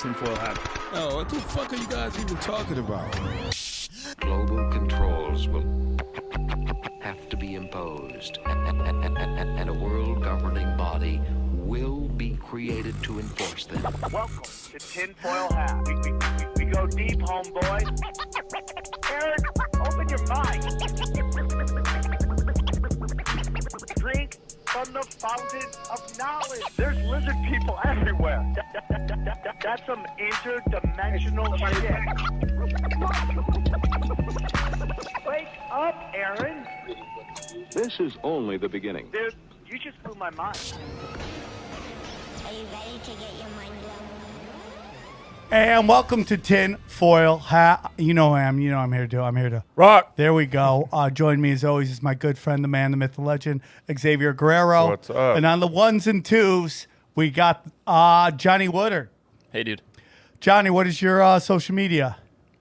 tinfoil hat. Oh, what the fuck are you guys even talking about? Global controls will have to be imposed, and a world governing body will be created to enforce them. Welcome to Tinfoil Hat. We go deep, homeboy. Aaron, open your mind. Drink from the fountain of knowledge. There's lizard people everywhere. That's some interdimensional shit. Wake up, Aaron. This is only the beginning. Dude, you just blew my mind. Are you ready to get your mind blown? And welcome to Tin Foil Hat. You know I am. You know I'm here to. I'm here to rock. There we go. Join me as always is my good friend, the man, the myth, the legend, Xavier Guerrero. What's up? And on the ones and twos, we got Johnny Woodard. Hey, dude. Johnny, what is your social media?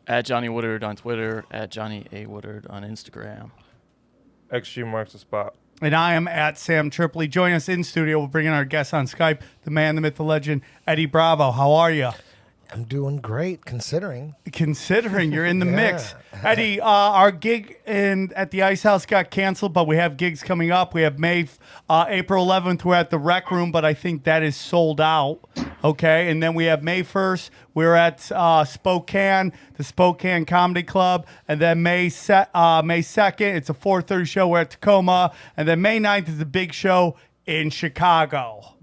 At Johnny Woodard on Twitter, at Johnny A. Woodard on Instagram. XG marks the spot. And I am at Sam Tripoli. Join us in studio. We'll bring in our guest on Skype, the man, the myth, the legend, Eddie Bravo. How are you? I'm doing great, considering. Considering you're in the Yeah. mix. Eddie, our gig at the Ice House got canceled, but we have gigs coming up. We have April 11th, we're at the Rec Room, but I think that is sold out. Okay, and then we have May 1st, we're at Spokane, the Spokane Comedy Club. And then May 2nd, it's a 4:30 show, we're at Tacoma. And then May 9th is the big show in Chicago.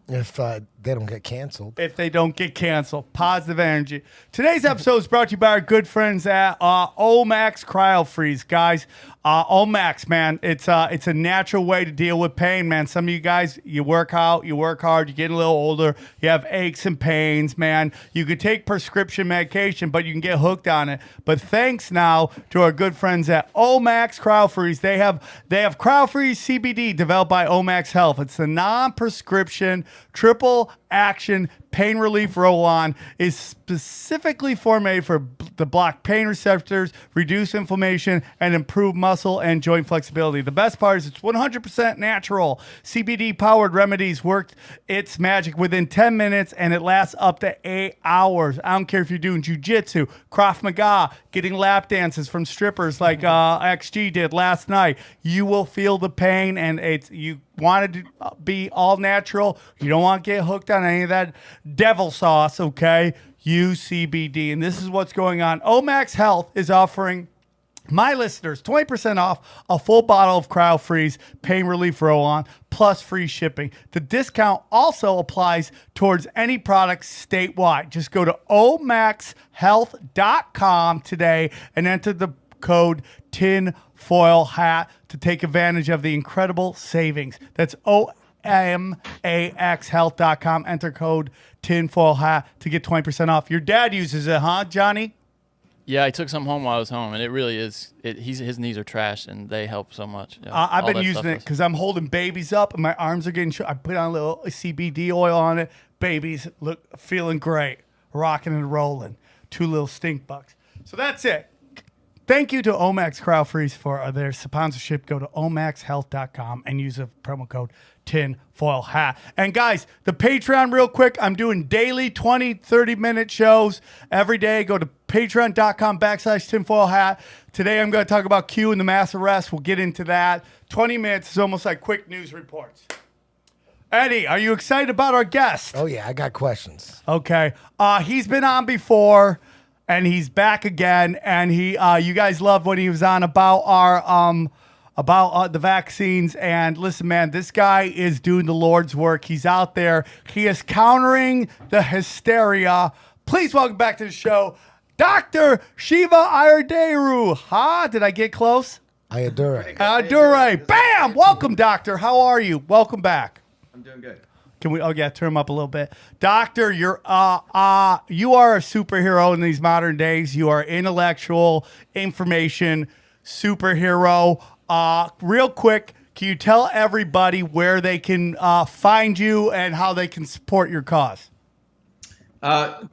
If they don't get canceled. If they don't get canceled. Positive energy. Today's episode is brought to you by our good friends at Omax Cryo Freeze, guys. Omax, man, it's a natural way to deal with pain, man. Some of you guys, you work out, you work hard, you get a little older, you have aches and pains, man. You could take prescription medication, but you can get hooked on it. But thanks now to our good friends at Omax Cryo Freeze. They have Cryo Freeze CBD developed by Omax Health. It's the non-prescription triple action pain relief roll-on, is specifically formulated to block pain receptors, reduce inflammation, and improve muscle and joint flexibility. The best part is it's 100% natural. CBD-powered remedies work its magic within 10 minutes, and it lasts up to 8 hours. I don't care if you're doing jiu-jitsu, Krav Maga, getting lap dances from strippers like XG did last night. You will feel the pain, and you want it to be all natural. You don't want to get hooked on any of that devil sauce, okay? Use CBD. And this is what's going on. Omax Health is offering my listeners 20% off a full bottle of Cryo Freeze pain relief roll-on plus free shipping. The discount also applies towards any product statewide. Just go to omaxhealth.com today and enter the code TINFOILHAT to take advantage of the incredible savings. That's omaxhealth.com. Enter code TINFOILHAT to get 20% off. Your dad uses it, huh, Johnny? Yeah, I took some home while I was home, and it really is. His knees are trash, and they help so much. Yeah, I've been using it because I'm holding babies up, and my arms are getting short. I put on a little CBD oil on it. Babies look feeling great, rocking and rolling. 2 little stink bugs. So that's it. Thank you to Omax Cryo Freeze for their sponsorship. Go to omaxhealth.com and use the promo code TINFOILHAT. And guys, the Patreon real quick. I'm doing daily 20, 30-minute shows every day. Go to patreon.com/tinfoilhat. Today I'm going to talk about Q and the mass arrest. We'll get into that. 20 minutes is almost like quick news reports. Eddie, are you excited about our guest? Oh, yeah, I got questions. Okay. He's been on before. And he's back again, and you guys loved when he was on about the vaccines. And listen, man, this guy is doing the Lord's work. He's out there. He is countering the hysteria. Please welcome back to the show, Dr. Shiva Ayyadurai. Ha! Did I get close? Ayyadurai. Ayyadurai. Bam! Welcome, doctor. How are you? Welcome back. I'm doing good. Can we? Oh yeah, turn him up a little bit, Doctor. You are a superhero in these modern days. You are intellectual information superhero. Real quick, can you tell everybody where they can find you and how they can support your cause? Yeah,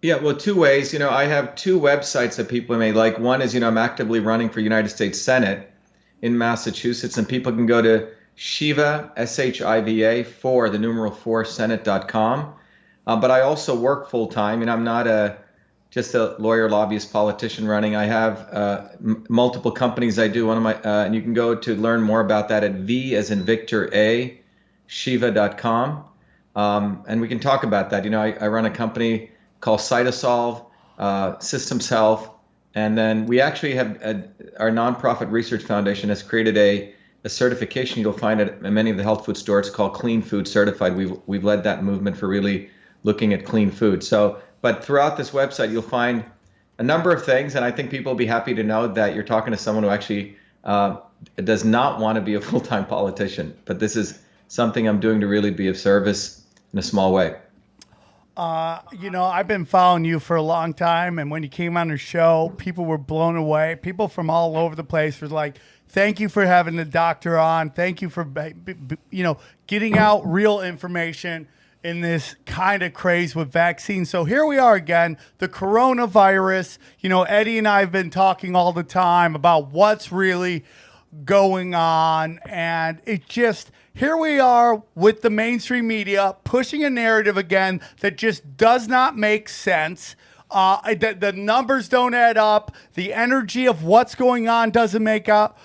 well, 2 ways. I have 2 websites that people may like. One is, I'm actively running for United States Senate in Massachusetts, and people can go to Shiva, SHIVA, 4, the numeral 4, Senate.com. But I also work full time, and I'm not just a lawyer, lobbyist, politician running. I have multiple companies I do. One of my, and you can go to learn more about that at V as in Victor A, Shiva.com. And we can talk about that. I run a company called Cytosolve, Systems Health. And then we actually have our nonprofit research foundation has created a certification you'll find at many of the health food stores called Clean Food Certified. We've led that movement for really looking at clean food. But throughout this website, you'll find a number of things, and I think people will be happy to know that you're talking to someone who actually does not want to be a full-time politician. But this is something I'm doing to really be of service in a small way. I've been following you for a long time, and when you came on the show, people were blown away. People from all over the place were like, thank you for having the doctor on. Thank you for, getting out real information in this kind of craze with vaccines. So here we are again, the coronavirus. Eddie and I have been talking all the time about what's really going on, and it just... Here we are with the mainstream media pushing a narrative again that just does not make sense. The numbers don't add up. The energy of what's going on doesn't make up.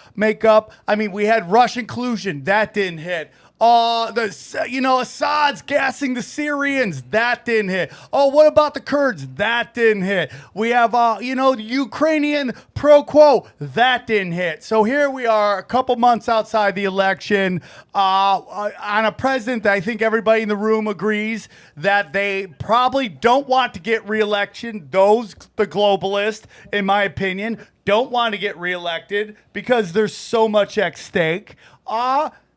I mean, we had Russian collusion. That didn't hit. Assad's gassing the Syrians. That didn't hit. Oh, what about the Kurds? That didn't hit. We have, the Ukrainian pro quo. That didn't hit. So here we are, a couple months outside the election, on a president that I think everybody in the room agrees that they probably don't want to get reelection. The globalists, in my opinion, don't want to get reelected because there's so much at stake.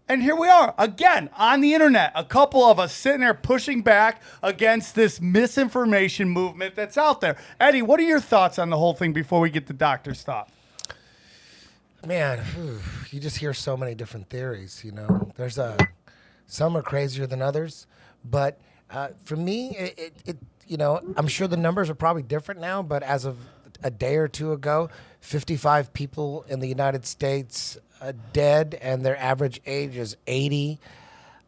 And here we are, again, on the internet, a couple of us sitting there pushing back against this misinformation movement that's out there. Eddie, what are your thoughts on the whole thing before we get the doctor's thought? Man, you just hear so many different theories, There's some are crazier than others, but for me, I'm sure the numbers are probably different now, but as of a day or two ago, 55 people in the United States dead, and their average age is 80.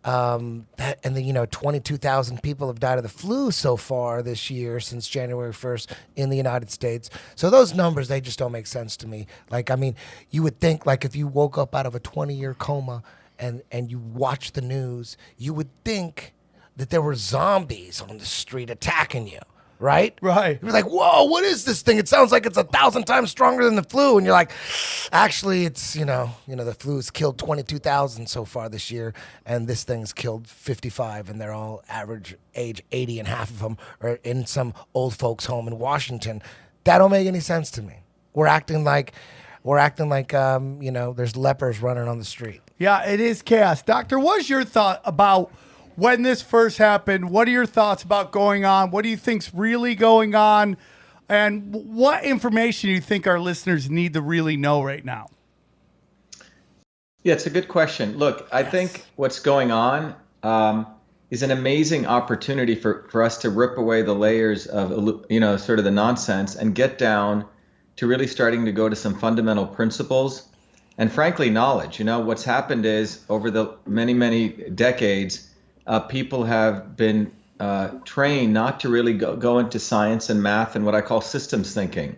And then 22,000 people have died of the flu so far this year since January 1st in the United States. So those numbers, they just don't make sense to me. You would think, if you woke up out of a 20-year coma and you watch the news, you would think that there were zombies on the street attacking you. Right? Right. You're like, whoa, what is this thing? It sounds like it's 1,000 times stronger than the flu. And you're like, actually, it's, the flu's killed 22,000 so far this year. And this thing's killed 55. And they're all average age 80, and half of them are in some old folks home in Washington. That don't make any sense to me. We're acting like, there's lepers running on the street. Yeah, it is chaos. Doctor, what's your thought about when this first happened? What are your thoughts about going on? What do you think's really going on? And what information do you think our listeners need to really know right now? Yeah, it's a good question. Look, I think what's going on is an amazing opportunity for us to rip away the layers of, sort of the nonsense and get down to really starting to go to some fundamental principles and, frankly, knowledge. What's happened is over the many, many decades, people have been trained not to really go into science and math and what I call systems thinking.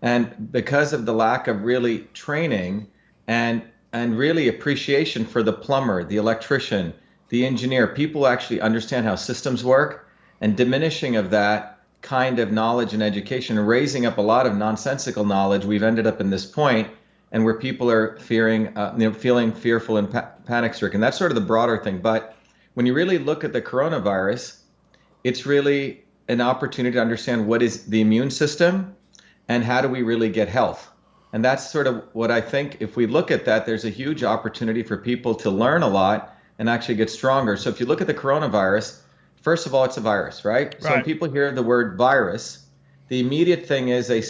And because of the lack of really training and really appreciation for the plumber, the electrician, the engineer, people actually understand how systems work, and diminishing of that kind of knowledge and education, and raising up a lot of nonsensical knowledge, we've ended up in this point, and where people are fearing, feeling fearful and panic-stricken. That's sort of the broader thing. But when you really look at the coronavirus, it's really an opportunity to understand what is the immune system and how do we really get health. And that's sort of what I think, if we look at that, there's a huge opportunity for people to learn a lot and actually get stronger. So if you look at the coronavirus, first of all, it's a virus, right? So when people hear the word virus, the immediate thing is, I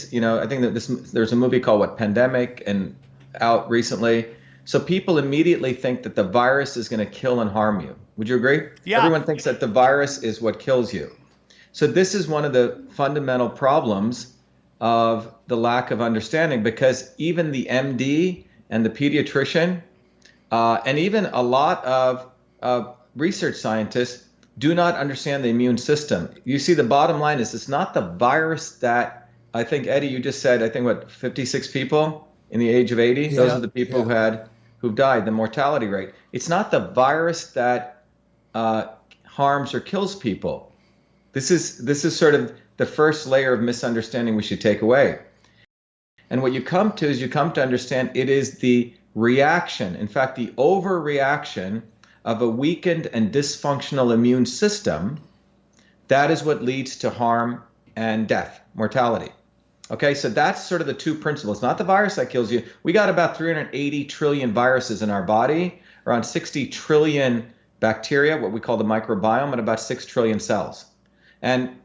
think that there's a movie called Pandemic, and out recently. So people immediately think that the virus is going to kill and harm you. Would you agree? Yeah. Everyone thinks that the virus is what kills you. So this is one of the fundamental problems of the lack of understanding, because even the MD and the pediatrician and even a lot of research scientists do not understand the immune system. You see, the bottom line is it's not the virus that, I think, Eddie, you just said, I think, what, 56 people in the age of 80? Yeah, Those are the people who died, the mortality rate. It's not the virus that harms or kills people. This is sort of the first layer of misunderstanding we should take away. And what you come to is you come to understand it is the reaction, in fact, the overreaction of a weakened and dysfunctional immune system. That is what leads to harm and death, mortality. Okay, so that's sort of the two principles. Not the virus that kills you. We got about 380 trillion viruses in our body, around 60 trillion bacteria, what we call the microbiome, and about 6 trillion cells. And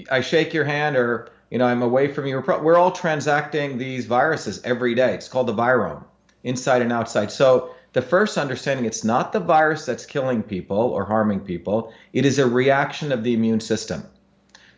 I shake your hand, or I'm away from you. We're all transacting these viruses every day. It's called the virome, inside and outside. So the first understanding, it's not the virus that's killing people or harming people. It is a reaction of the immune system.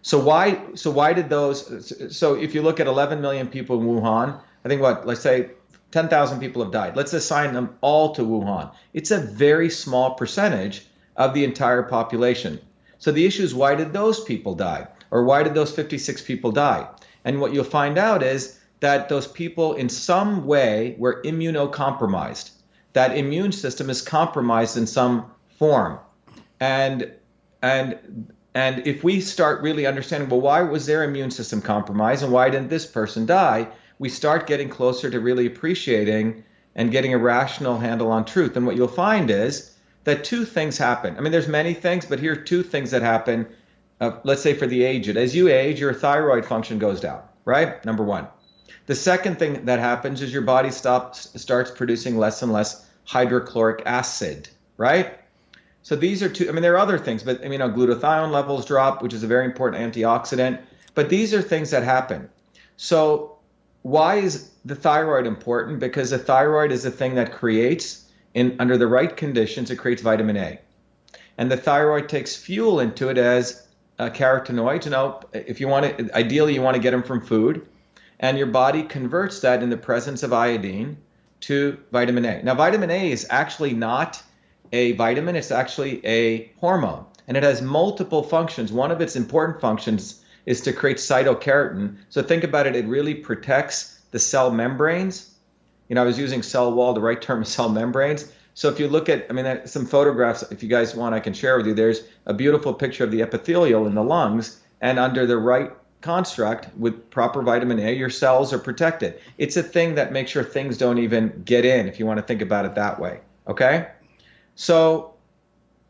So why did those? So if you look at 11 million people in Wuhan, I think let's say 10,000 people have died. Let's assign them all to Wuhan. It's a very small percentage of the entire population. So the issue is, why did those people die? Or why did those 56 people die? And what you'll find out is that those people in some way were immunocompromised. That immune system is compromised in some form. And if we start really understanding, well, why was their immune system compromised and why didn't this person die? We start getting closer to really appreciating and getting a rational handle on truth. And what you'll find is that two things happen. I mean, there's many things, but here are two things that happen. Let's say for the aged. As you age, your thyroid function goes down, right? Number one. The second thing that happens is your body starts producing less and less hydrochloric acid, right? So these are two. I mean, there are other things, but glutathione levels drop, which is a very important antioxidant. But these are things that happen. So why is the thyroid important? Because the thyroid is the thing that creates, under the right conditions, it creates vitamin A. And the thyroid takes fuel into it as carotenoids. If you want to, ideally you want to get them from food. And your body converts that in the presence of iodine to vitamin A. Now, vitamin A is actually not a vitamin, it's actually a hormone. And it has multiple functions. One of its important functions is to create cytokeratin. So think about it, it really protects the cell membranes. I was using cell wall, the right term is cell membranes. So if you look at, some photographs, if you guys want, I can share with you. There's a beautiful picture of the epithelial in the lungs, and under the right construct with proper vitamin A, your cells are protected. It's a thing that makes sure things don't even get in, if you want to think about it that way. Okay? So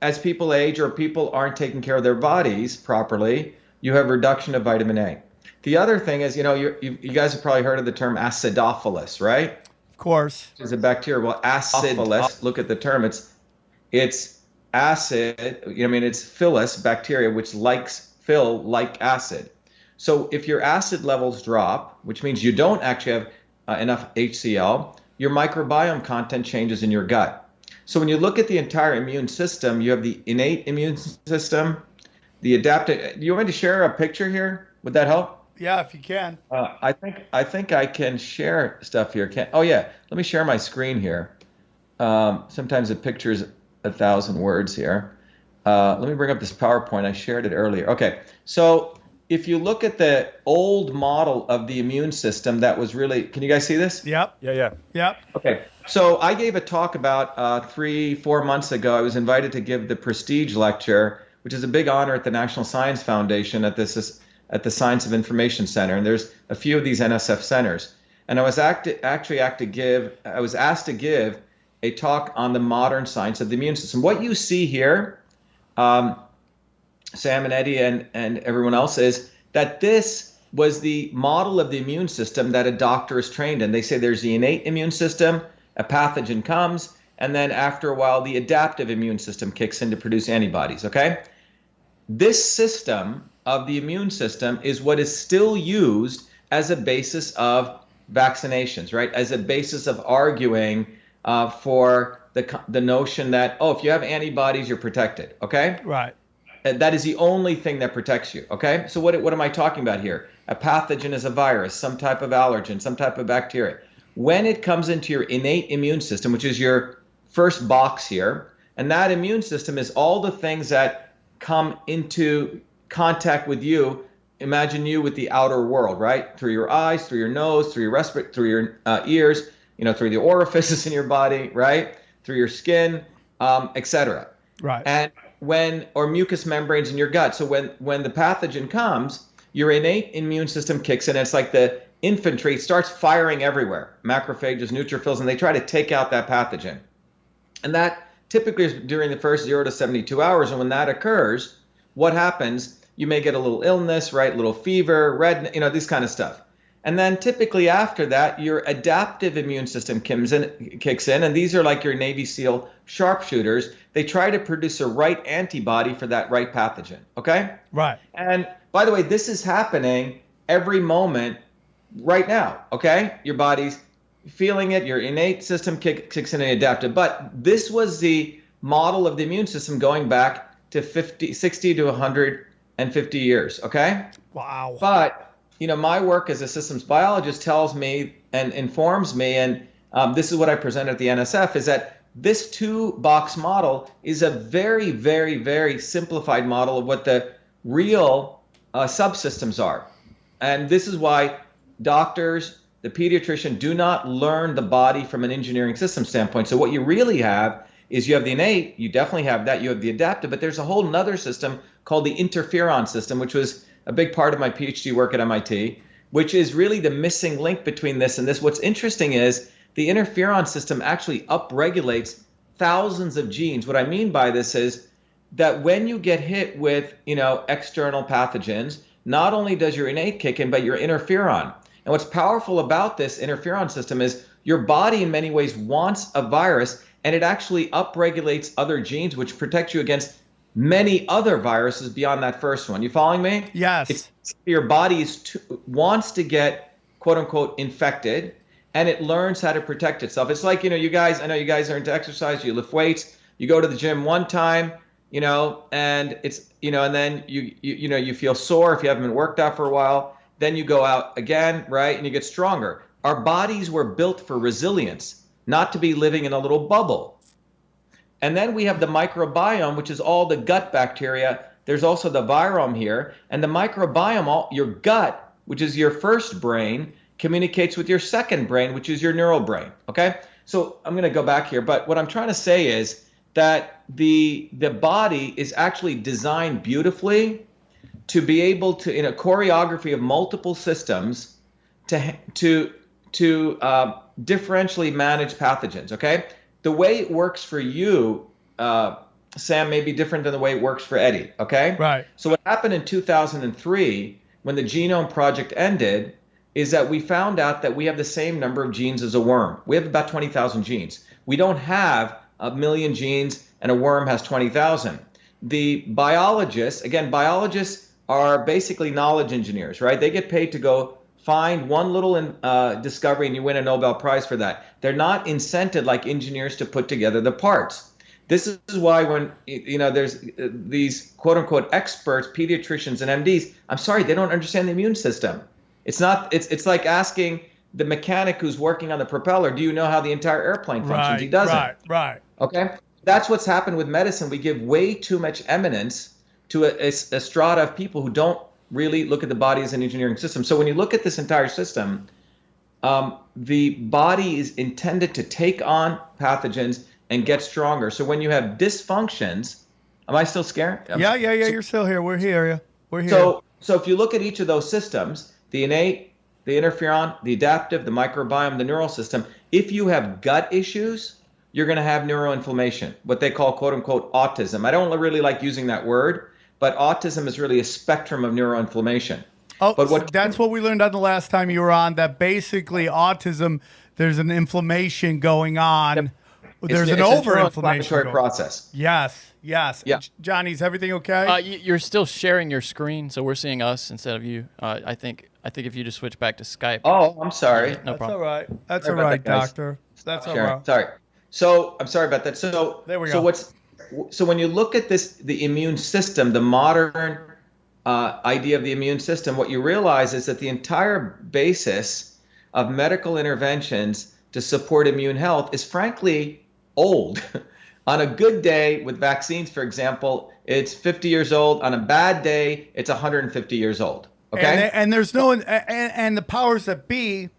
as people age or people aren't taking care of their bodies properly, you have reduction of vitamin A. The other thing is, you guys have probably heard of the term acidophilus, right? Of course. It's a bacteria. Well, acidophilus, look at the term. It's acid. It's phyllis, bacteria, which fill like acid. So if your acid levels drop, which means you don't actually have enough HCl, your microbiome content changes in your gut. So when you look at the entire immune system, you have the innate immune system, the adaptive. Do you want me to share a picture here? Would that help? Yeah, if you can. I think I can share stuff here. Oh yeah, let me share my screen here. Sometimes a picture's 1,000 words here. Let me bring up this PowerPoint. I shared it earlier. Okay, so if you look at the old model of the immune system, that was really, can you guys see this? Yep. Yeah. Yep. Okay, so I gave a talk about 3-4 months ago. I was invited to give the Prestige Lecture, which is a big honor at the National Science Foundation at the Science of Information Center, and there's a few of these NSF centers. And I was asked to give a talk on the modern science of the immune system. What you see here, Sam and Eddie and everyone else, is that this was the model of the immune system that a doctor is trained in. They say there's the innate immune system, a pathogen comes, and then after a while the adaptive immune system kicks in to produce antibodies, okay? This system of the immune system is what is still used as a basis of vaccinations, right? As a basis of arguing for the notion that, if you have antibodies, you're protected, okay? Right. That is the only thing that protects you, okay? So what am I talking about here? A pathogen is a virus, some type of allergen, some type of bacteria. When it comes into your innate immune system, which is your first box here, and that immune system is all the things that come into contact with you. Imagine you with the outer world, right? Through your eyes, through your nose, through your through your ears, through the orifices in your body, right? Through your skin, etc. Right. And or mucous membranes in your gut. So when the pathogen comes, your innate immune system kicks in. It's like the infantry starts firing everywhere. Macrophages, neutrophils, and they try to take out that pathogen. And that typically is during the first 0 to 72 hours. And when that occurs, what happens? You may get a little illness, right? A little fever, red, this kind of stuff. And then typically after that, your adaptive immune system kicks in. And these are like your Navy SEAL sharpshooters. They try to produce a right antibody for that right pathogen. Okay? Right. And by the way, this is happening every moment right now. Okay? Your body's feeling it. Your innate system kicks in and adaptive. But this was the model of the immune system going back to 60 to 150 years. Okay? Wow. But my work as a systems biologist tells me and informs me, and this is what I present at the NSF, is that this 2-box model is a very, very, very simplified model of what the real subsystems are. And this is why doctors, the pediatrician, do not learn the body from an engineering system standpoint. So what you really have is you have the innate, you definitely have that, you have the adaptive, but there's a whole nother system called the interferon system, which was a big part of my PhD work at MIT, which is really the missing link between this and this. What's interesting is the interferon system actually upregulates thousands of genes. What I mean by this is that when you get hit with, external pathogens, not only does your innate kick in, but your interferon. And what's powerful about this interferon system is your body in many ways wants a virus, and it actually upregulates other genes, which protect you against many other viruses beyond that first one. You following me? Yes. Your body wants to get, quote unquote, infected, and it learns how to protect itself. It's like, I know you guys are into exercise, you lift weights, you go to the gym one time, and it's, and then you feel sore if you haven't been worked out for a while. Then you go out again, right? And you get stronger. Our bodies were built for resilience, not to be living in a little bubble. And then we have the microbiome, which is all the gut bacteria. There's also the virome here. And the microbiome, your gut, which is your first brain, communicates with your second brain, which is your neural brain. Okay? So I'm going to go back here. But what I'm trying to say is that the body is actually designed beautifully to be able to, in a choreography of multiple systems, to differentially manage pathogens. Okay? The way it works for you, Sam, may be different than the way it works for Eddie, okay? Right. So what happened in 2003, when the Genome Project ended, is that we found out that we have the same number of genes as a worm. We have about 20,000 genes. We don't have 1 million genes, and a worm has 20,000. The biologists are basically knowledge engineers, right? They get paid to go find one little discovery and you win a Nobel Prize for that. They're not incented like engineers to put together the parts. This is why when there's these quote unquote experts, pediatricians and MDs, I'm sorry, they don't understand the immune system. It's like asking the mechanic who's working on the propeller, do you know how the entire airplane functions? He doesn't. Right. Okay? That's what's happened with medicine. We give way too much eminence to a strata of people who don't really look at the body as an engineering system. So when you look at this entire system, the body is intended to take on pathogens and get stronger. So when you have dysfunctions, am I still scared? Yeah. You're still here. We're here. So if you look at each of those systems, the innate, the interferon, the adaptive, the microbiome, the neural system, if you have gut issues, you're going to have neuroinflammation, what they call quote unquote autism. I don't really like using that word, but autism is really a spectrum of neuroinflammation. Oh, but that's what we learned on the last time you were on, that basically autism, there's an inflammation going on. Yep. There's an it's overinflammation process. Yes. Yeah. Johnny, is everything okay? You're still sharing your screen, so we're seeing us instead of you. I think if you just switch back to Skype. Oh, I'm sorry. No problem. That's all right. That's Sorry all about right, that, guys. doctor. That's all Sharon, right. sorry. So I'm sorry about that. So there we go. So when you look at the immune system, the modern idea of the immune system, what you realize is that the entire basis of medical interventions to support immune health is frankly old. On a good day with vaccines, for example, it's 50 years old. On a bad day, it's 150 years old. Okay. And there's no, and the powers that be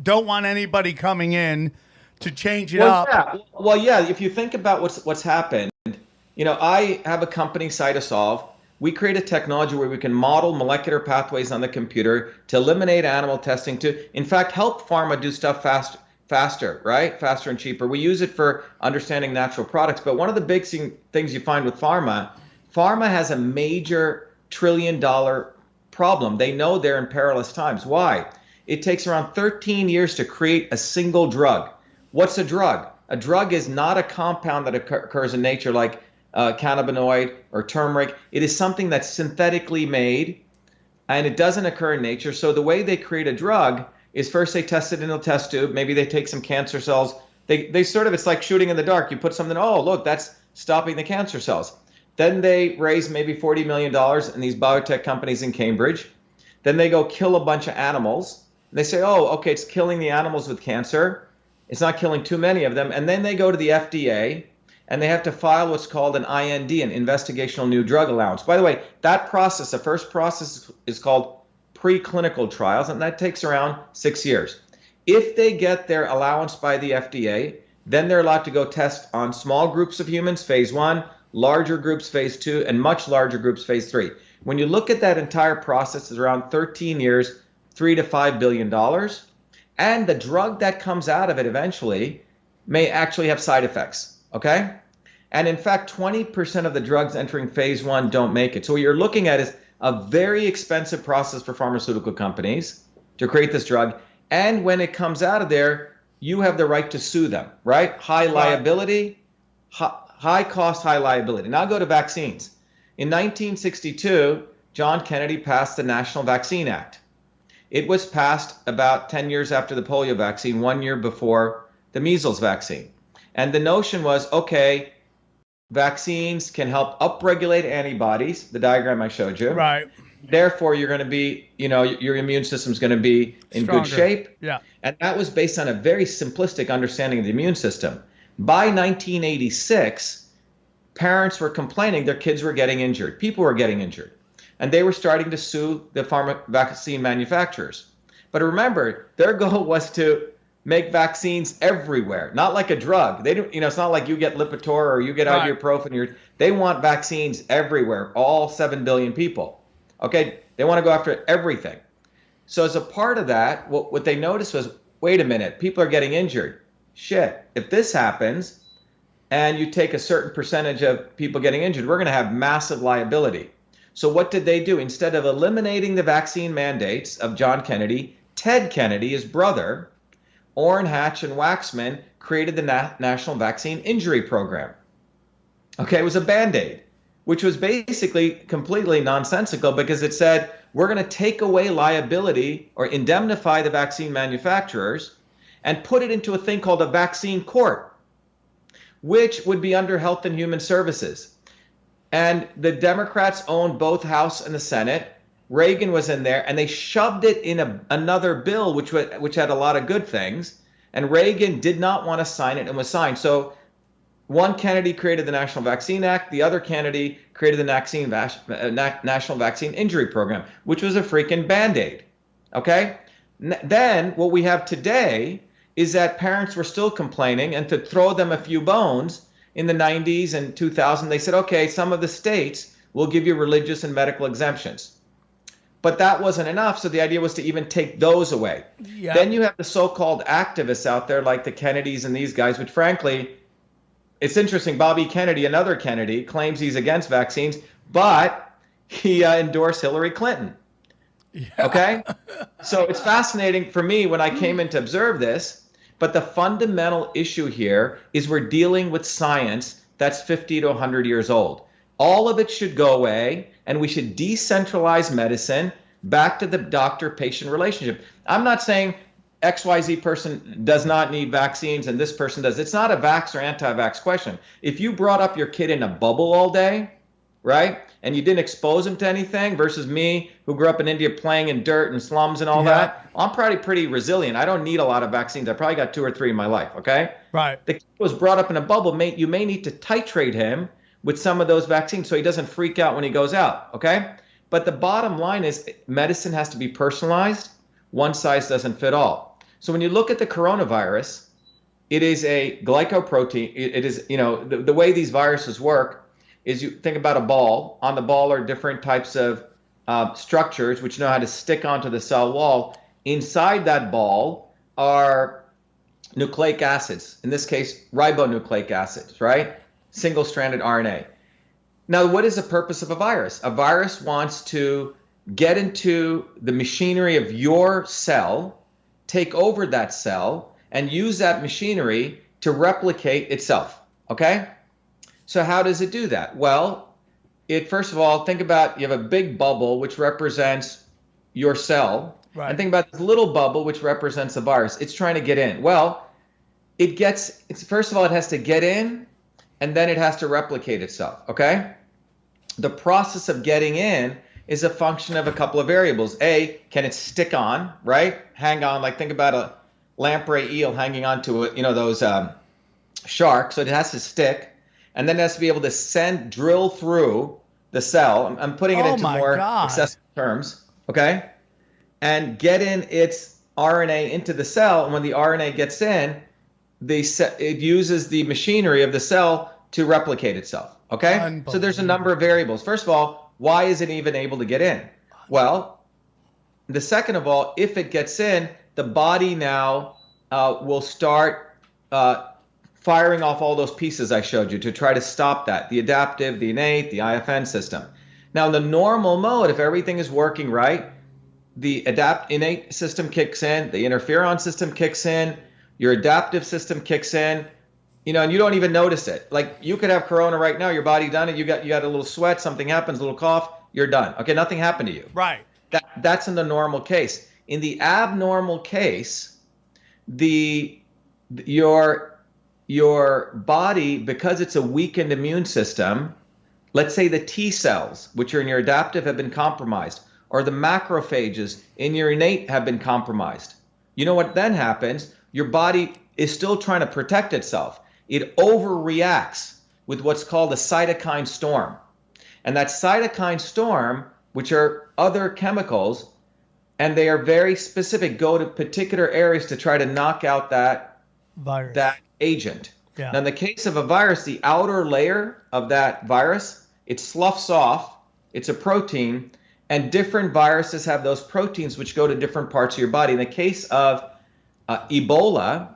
don't want anybody coming in to change it up. Yeah. Well, yeah. If you think about what's happened, I have a company, Cytosolve. We create a technology where we can model molecular pathways on the computer to eliminate animal testing, to, in fact, help pharma do stuff faster, right? Faster and cheaper. We use it for understanding natural products. But one of the big things you find with pharma has a major trillion-dollar problem. They know they're in perilous times. Why? It takes around 13 years to create a single drug. What's a drug? A drug is not a compound that occurs in nature like cannabinoid or turmeric. It is something that's synthetically made, and it doesn't occur in nature. So the way they create a drug is first they test it in a test tube. Maybe they take some cancer cells. They sort of, it's like shooting in the dark. You put something, oh, look, that's stopping the cancer cells. Then they raise maybe $40 million in these biotech companies in Cambridge. Then they go kill a bunch of animals. They say, oh, okay, it's killing the animals with cancer. It's not killing too many of them. And then they go to the FDA and they have to file what's called an IND, an investigational new drug allowance. By the way, that process, the first process is called preclinical trials, and that takes around 6 years. If they get their allowance by the FDA, then they're allowed to go test on small groups of humans, phase 1, larger groups, phase 2, and much larger groups, phase 3. When you look at that entire process, it's around 13 years, $3 to $5 billion. And the drug that comes out of it eventually may actually have side effects, okay? And in fact, 20% of the drugs entering phase 1 don't make it. So what you're looking at is a very expensive process for pharmaceutical companies to create this drug. And when it comes out of there, you have the right to sue them, right? High liability, high cost, high liability. Now go to vaccines. In 1962, John Kennedy passed the National Vaccine Act. It was passed about 10 years after the polio vaccine, 1 year before the measles vaccine. And the notion was, okay, vaccines can help upregulate antibodies, the diagram I showed you. Right. Therefore, you're going to be, your immune system's going to be in Stronger. good shape. Yeah. And that was based on a very simplistic understanding of the immune system. By 1986, parents were complaining their kids were getting injured. People were getting injured. And they were starting to sue the vaccine manufacturers. But remember, their goal was to make vaccines everywhere, not like a drug. They don't, it's not like you get Lipitor or you get ibuprofen. They want vaccines everywhere, all 7 billion people. Okay, they want to go after everything. So as a part of that, what they noticed was, wait a minute, people are getting injured. Shit, if this happens and you take a certain percentage of people getting injured, we're going to have massive liability. So what did they do? Instead of eliminating the vaccine mandates of John Kennedy, Ted Kennedy, his brother, Orrin Hatch and Waxman created the National Vaccine Injury Program. Okay, it was a Band-Aid, which was basically completely nonsensical because it said, we're going to take away liability or indemnify the vaccine manufacturers and put it into a thing called a vaccine court, which would be under Health and Human Services. And the Democrats owned both House and the Senate. Reagan was in there, and they shoved it in another bill, which had a lot of good things. And Reagan did not want to sign it and was signed. So one Kennedy created the National Vaccine Act. The other Kennedy created the National Vaccine Injury Program, which was a freaking Band-Aid. Okay? Then what we have today is that parents were still complaining, and to throw them a few bones, in the 90s and 2000, they said, okay, some of the states will give you religious and medical exemptions. But that wasn't enough, so the idea was to even take those away. Yeah. Then you have the so-called activists out there like the Kennedys and these guys, which frankly, it's interesting. Bobby Kennedy, another Kennedy, claims he's against vaccines, but he endorsed Hillary Clinton. Yeah. Okay? So it's fascinating for me when I came in to observe this. But the fundamental issue here is we're dealing with science that's 50 to 100 years old. All of it should go away, and we should decentralize medicine back to the doctor-patient relationship. I'm not saying XYZ person does not need vaccines and this person does. It's not a vax or anti-vax question. If you brought up your kid in a bubble all day, right, and you didn't expose them to anything versus me who grew up in India playing in dirt and slums and all Yeah. that, I'm probably pretty resilient. I don't need a lot of vaccines. I probably got 2 or 3 in my life, okay? Right. The kid was brought up in a bubble. You may need to titrate him with some of those vaccines so he doesn't freak out when he goes out, okay? But the bottom line is medicine has to be personalized. One size doesn't fit all. So when you look at the coronavirus, it is a glycoprotein. It is, the way these viruses work is you think about a ball. On the ball are different types of structures which know how to stick onto the cell wall. Inside that ball are nucleic acids, in this case, ribonucleic acids, right? Single-stranded RNA. Now, what is the purpose of a virus? A virus wants to get into the machinery of your cell, take over that cell, and use that machinery to replicate itself, okay? So how does it do that? Well, first of all, think about, you have a big bubble which represents your cell, Right. and think about this little bubble which represents the virus. It's trying to get in. Well, first of all, it has to get in, and then it has to replicate itself, okay? The process of getting in is a function of a couple of variables. A, can it stick on, right? Hang on, like think about a lamprey eel hanging onto it, those sharks. So it has to stick, and then it has to be able to drill through the cell. I'm putting it into more accessible terms, okay? And get in its RNA into the cell, and when the RNA gets in, it uses the machinery of the cell to replicate itself, okay? So there's a number of variables. First of all, why is it even able to get in? Well, the second of all, if it gets in, the body now will start firing off all those pieces I showed you to try to stop that, the adaptive, the innate, the IFN system. Now, in the normal mode, if everything is working right, the innate system kicks in, the interferon system kicks in, your adaptive system kicks in, and you don't even notice it. Like, you could have corona right now, your body done it, you got a little sweat, something happens, a little cough, you're done. Okay, nothing happened to you. Right. That's in the normal case. In the abnormal case, your body, because it's a weakened immune system, let's say the T cells, which are in your adaptive, have been compromised, or the macrophages in your innate have been compromised. You know what then happens? Your body is still trying to protect itself. It overreacts with what's called a cytokine storm. And that cytokine storm, which are other chemicals, and they are very specific, go to particular areas to try to knock out that virus, that agent. Yeah. Now, in the case of a virus, the outer layer of that virus, it sloughs off. It's a protein, and different viruses have those proteins which go to different parts of your body. In the case of Ebola,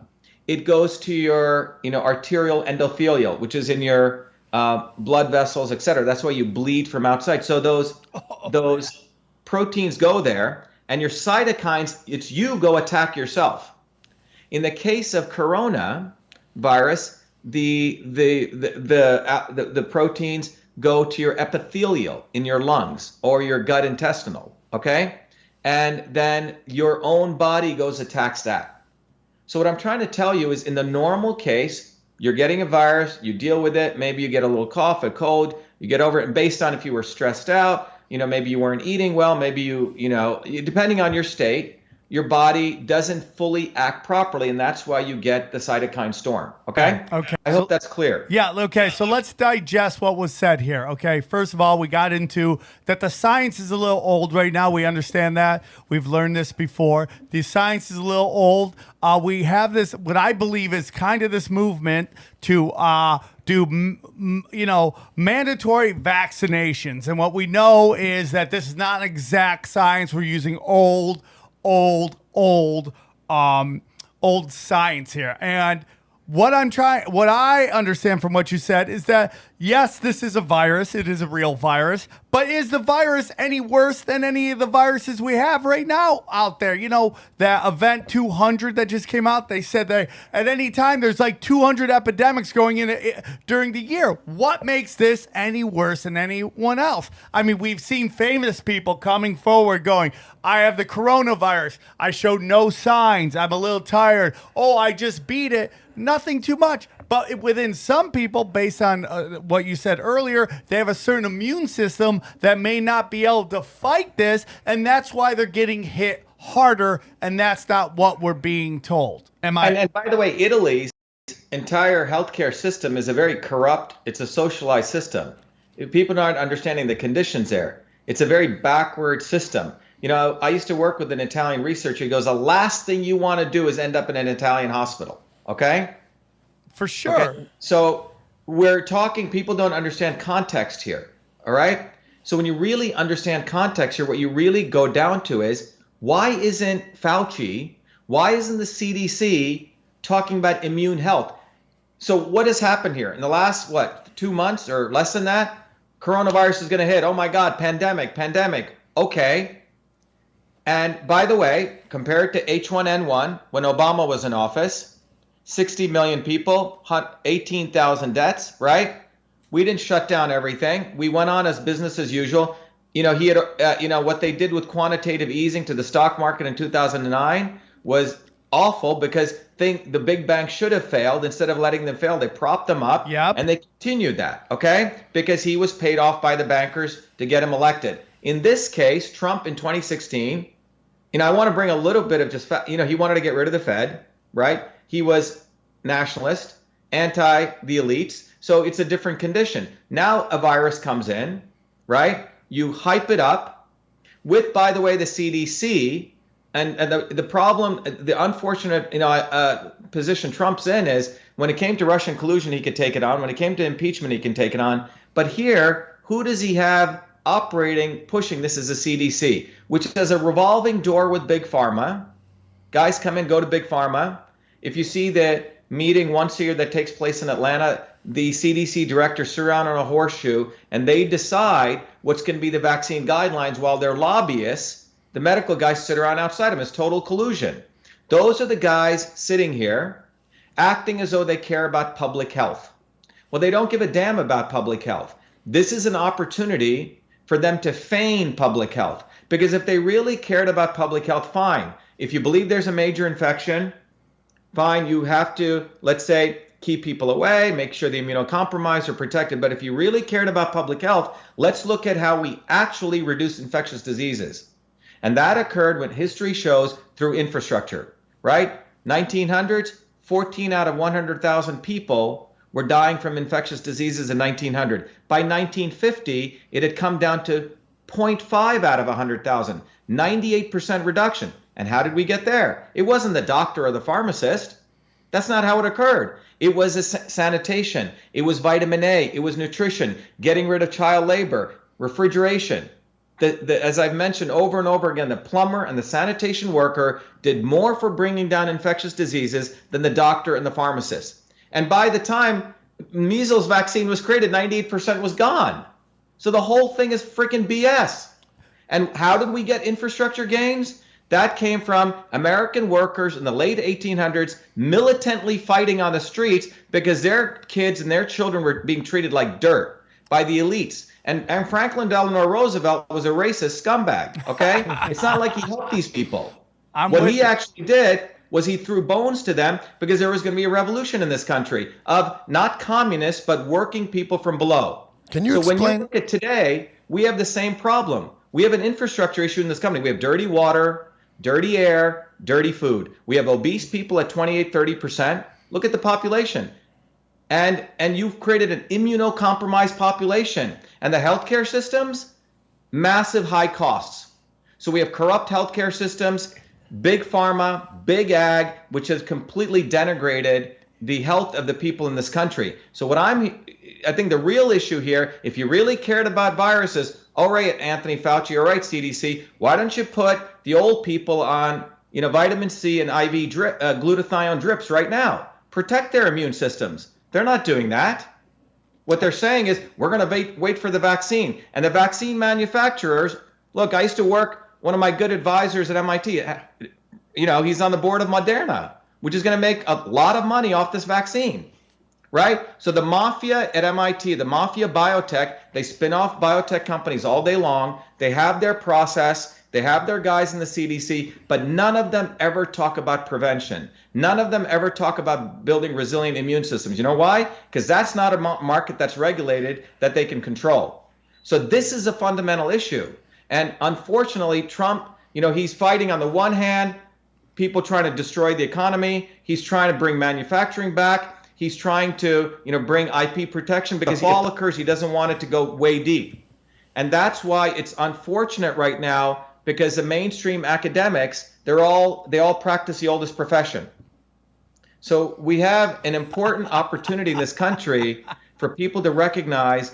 it goes to your arterial endothelial, which is in your blood vessels, etc. That's why you bleed from outside. So those proteins go there, and your cytokines, it's you go attack yourself. In the case of corona virus, the proteins go to your epithelial in your lungs or your gut intestinal, okay? And then your own body attacks that. So what I'm trying to tell you is, in the normal case, you're getting a virus, you deal with it, maybe you get a little cough, a cold, you get over it, and based on if you were stressed out, maybe you weren't eating well, maybe depending on your state, your body doesn't fully act properly, and that's why you get the cytokine storm, okay? Okay. I hope that's clear. Yeah, okay, so let's digest what was said here, okay? First of all, we got into that the science is a little old right now. We understand that. We've learned this before. The science is a little old. We have this, what I believe is kind of this movement to do, mandatory vaccinations. And what we know is that this is not exact science. We're using old science here. And what I understand from what you said is that, yes, this is a virus. It is a real virus. But is the virus any worse than any of the viruses we have right now out there? That Event 200 that just came out, they said that at any time there's like 200 epidemics going in during the year. What makes this any worse than anyone else? I mean, we've seen famous people coming forward going, I have the coronavirus. I showed no signs. I'm a little tired. Oh, I just beat it. Nothing too much. But within some people, based on what you said earlier, they have a certain immune system that may not be able to fight this, and that's why they're getting hit harder, and that's not what we're being told. Am I? And by the way, Italy's entire healthcare system is a very corrupt, it's a socialized system. If people aren't understanding the conditions there, it's a very backward system. You know, I used to work with an Italian researcher. He goes, the last thing you want to do is end up in an Italian hospital. Okay? For sure. Okay? So we're talking, people don't understand context here. All right? So when you really understand context here, what you really go down to is, why isn't Fauci, why isn't the CDC talking about immune health? So what has happened here? In the last, 2 months or less than that, coronavirus is going to hit. Oh my God, pandemic. Okay. And by the way, compared to H1N1, when Obama was in office, 60 million people, 18,000 deaths, right? We didn't shut down everything. We went on as business as usual. You know, he had, what they did with quantitative easing to the stock market in 2009 was awful, because the big banks should have failed. Instead of letting them fail, they propped them up. Yep. And they continued that, okay? Because he was paid off by the bankers to get him elected. In this case, Trump in 2016, I want to bring a little bit of just, he wanted to get rid of the Fed, right? He was nationalist, anti the elites. So it's a different condition. Now a virus comes in, right? You hype it up with, by the way, the CDC. And the problem, the unfortunate, position Trump's in is, when it came to Russian collusion, he could take it on. When it came to impeachment, he can take it on. But here, who does he have operating, pushing this as a CDC, which has a revolving door with Big Pharma? Guys come in, go to Big Pharma. If you see the meeting once a year that takes place in Atlanta, the CDC directors sit around on a horseshoe and they decide what's going to be the vaccine guidelines, while their lobbyists, the medical guys, sit around outside them. It's total collusion. Those are the guys sitting here acting as though they care about public health. Well, they don't give a damn about public health. This is an opportunity for them to feign public health. Because if they really cared about public health, fine. If you believe there's a major infection, fine, you have to, let's say, keep people away, make sure the immunocompromised are protected. But if you really cared about public health, let's look at how we actually reduce infectious diseases. And that occurred, when history shows, through infrastructure, right? 1900s, 14 out of 100,000 people were dying from infectious diseases in 1900. By 1950, it had come down to 0.5 out of 100,000, 98% reduction. And how did we get there? It wasn't the doctor or the pharmacist. That's not how it occurred. It was sanitation. It was vitamin A. It was nutrition, getting rid of child labor, refrigeration. As I've mentioned over and over again, the plumber and the sanitation worker did more for bringing down infectious diseases than the doctor and the pharmacist. And by the time measles vaccine was created, 98% was gone. So the whole thing is freaking BS. And how did we get infrastructure gains? That came from American workers in the late 1800s militantly fighting on the streets because their kids and their children were being treated like dirt by the elites. And Franklin Delano Roosevelt was a racist scumbag, okay? It's not like he helped these people. What he actually did was he threw bones to them because there was going to be a revolution in this country of not communists, but working people from below. Can you explain? When you look at today, we have the same problem. We have an infrastructure issue in this country. We have dirty water, dirty air, dirty food. We have obese people at 28, 30%. Look at the population. And you've created an immunocompromised population. And the healthcare systems, massive high costs. So we have corrupt healthcare systems, big pharma, big ag, which has completely denigrated the health of the people in this country. So I think the real issue here, if you really cared about viruses, all right, Anthony Fauci, all right, CDC, why don't you put the old people on, vitamin C and IV glutathione drips right now? Protect their immune systems. They're not doing that. What they're saying is, we're going to wait for the vaccine. And the vaccine manufacturers, look, I used to work, one of my good advisors at MIT, he's on the board of Moderna, which is going to make a lot of money off this vaccine. right? So the mafia at MIT, the mafia biotech, they spin off biotech companies all day long. They have their process. They have their guys in the CDC, but none of them ever talk about prevention. None of them ever talk about building resilient immune systems. You know why? Because that's not a market that's regulated that they can control. So this is a fundamental issue. And unfortunately, Trump, he's fighting on the one hand, people trying to destroy the economy. He's trying to bring manufacturing back. He's trying to, bring IP protection because if all occurs, he doesn't want it to go way deep. And that's why it's unfortunate right now, because the mainstream academics, they all practice the oldest profession. So we have an important opportunity in this country for people to recognize,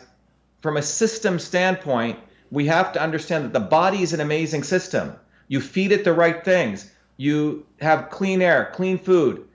from a system standpoint, we have to understand that the body is an amazing system. You feed it the right things. You have clean air, clean food.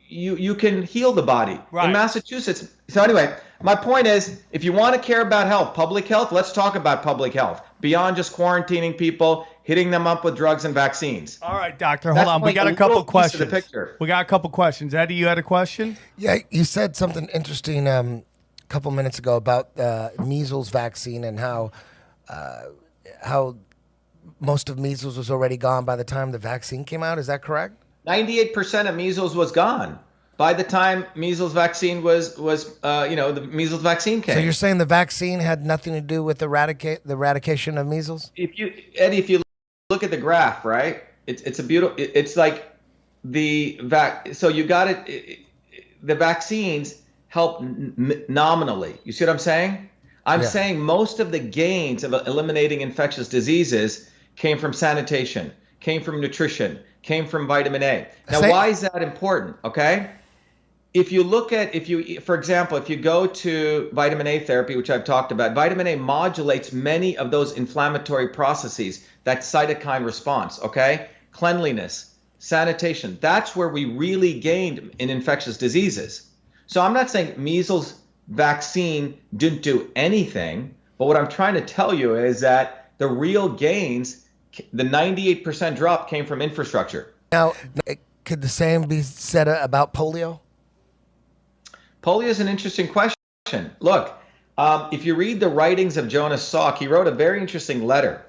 You can heal the body. Right. In Massachusetts. So anyway, my point is, if you want to care about health, public health, let's talk about public health beyond just quarantining people, hitting them up with drugs and vaccines. All right, doctor, hold on. We got a couple questions. We got a couple questions. Eddie, you had a question? Yeah, you said something interesting a couple minutes ago about measles vaccine and how most of measles was already gone by the time the vaccine came out. Is that correct? 98% of measles was gone by the time measles vaccine the measles vaccine came. So you're saying the vaccine had nothing to do with the eradication of measles? Eddie, if you look at the graph, right? It's a beautiful. It's like so you got it. The vaccines help nominally. You see what I'm saying? I'm saying most of the gains of eliminating infectious diseases came from sanitation, came from nutrition, came from vitamin A. Now, why is that important? Okay. For example, if you go to vitamin A therapy, which I've talked about, vitamin A modulates many of those inflammatory processes, that cytokine response, okay? Cleanliness, sanitation, that's where we really gained in infectious diseases. So I'm not saying measles vaccine didn't do anything, but what I'm trying to tell you is that the real gains, the 98% drop came from infrastructure. Now, could the same be said about polio? Polio is an interesting question. Look, if you read the writings of Jonas Salk, he wrote a very interesting letter.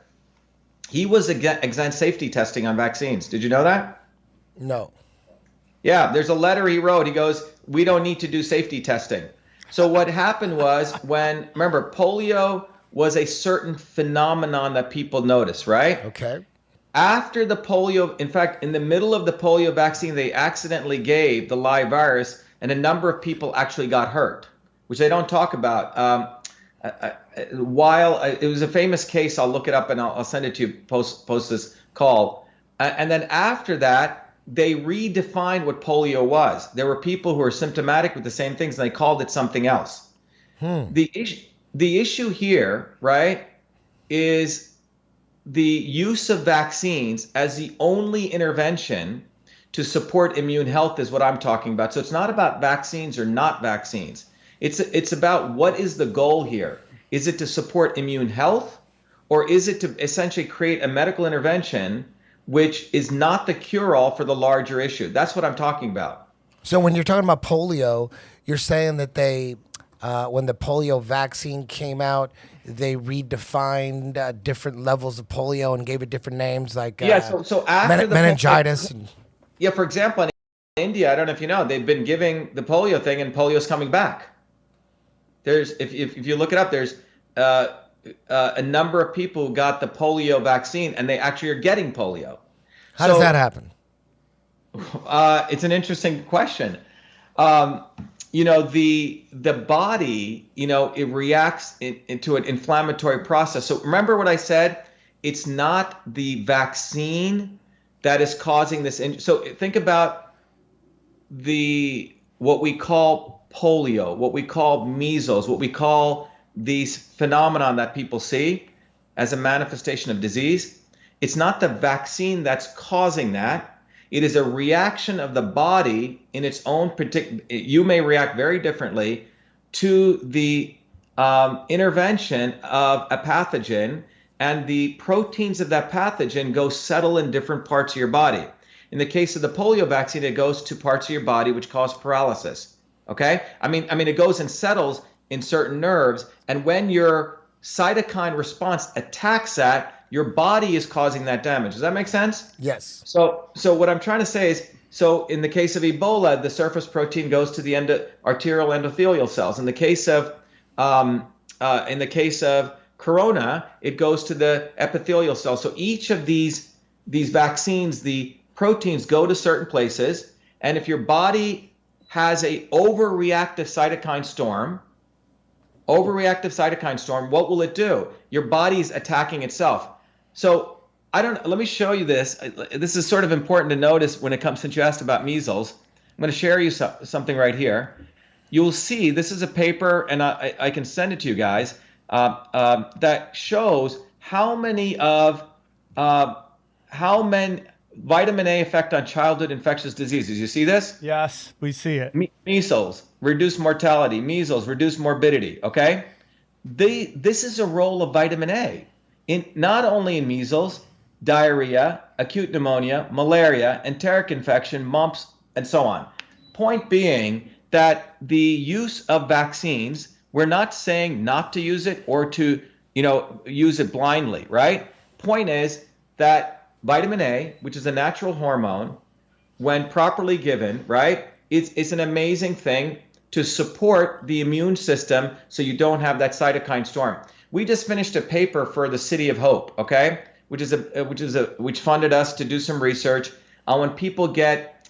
He was against safety testing on vaccines. Did you know that? No. Yeah, there's a letter he wrote. He goes, we don't need to do safety testing. So what happened was remember, polio was a certain phenomenon that people noticed, right? Okay. After the polio, in fact, in the middle of the polio vaccine, they accidentally gave the live virus, and a number of people actually got hurt, which they don't talk about. It was a famous case, I'll look it up and I'll send it to you post this call. And then after that, they redefined what polio was. There were people who were symptomatic with the same things, and they called it something else. The issue here, right, is the use of vaccines as the only intervention to support immune health is what I'm talking about. So it's not about vaccines or not vaccines. It's about what is the goal here. Is it to support immune health, or is it to essentially create a medical intervention which is not the cure-all for the larger issue? That's what I'm talking about. So when you're talking about polio, you're saying that they, when the polio vaccine came out, they redefined different levels of polio and gave it different names, like so after the meningitis. For example, in India, I don't know if you know, they've been giving the polio thing, and polio's coming back. There's, if you look it up, there's a number of people who got the polio vaccine, and they actually are getting polio. How does that happen? It's an interesting question. The body, it reacts into an inflammatory process. So remember what I said? It's not the vaccine that is causing this. So think about what we call polio, what we call measles, what we call these phenomenon that people see as a manifestation of disease. It's not the vaccine that's causing that. It is a reaction of the body in its own particular. You may react very differently to the intervention of a pathogen, and the proteins of that pathogen go settle in different parts of your body. In the case of the polio vaccine, it goes to parts of your body which cause paralysis. Okay? I mean, it goes and settles in certain nerves, and when your cytokine response attacks that, your body is causing that damage. Does that make sense? Yes. So what I'm trying to say is, so in the case of Ebola, the surface protein goes to the arterial endothelial cells. In the case of corona, it goes to the epithelial cells. So each of these vaccines, the proteins go to certain places, and if your body has a overreactive cytokine storm, what will it do? Your body is attacking itself. So let me show you this. This is sort of important to notice when it comes, since you asked about measles. I'm going to share you something right here. You'll see, this is a paper, and I can send it to you guys, that shows how many vitamin A effect on childhood infectious diseases. You see this? Yes, we see it. Measles, reduce mortality. Measles, reduce morbidity. Okay? This is a role of vitamin A, not only in measles, diarrhea, acute pneumonia, malaria, enteric infection, mumps, and so on. Point being that the use of vaccines, we're not saying not to use it or to, use it blindly, right? Point is that vitamin A, which is a natural hormone, when properly given, right, it's an amazing thing to support the immune system so you don't have that cytokine storm. We just finished a paper for the City of Hope, okay, which funded us to do some research on when people get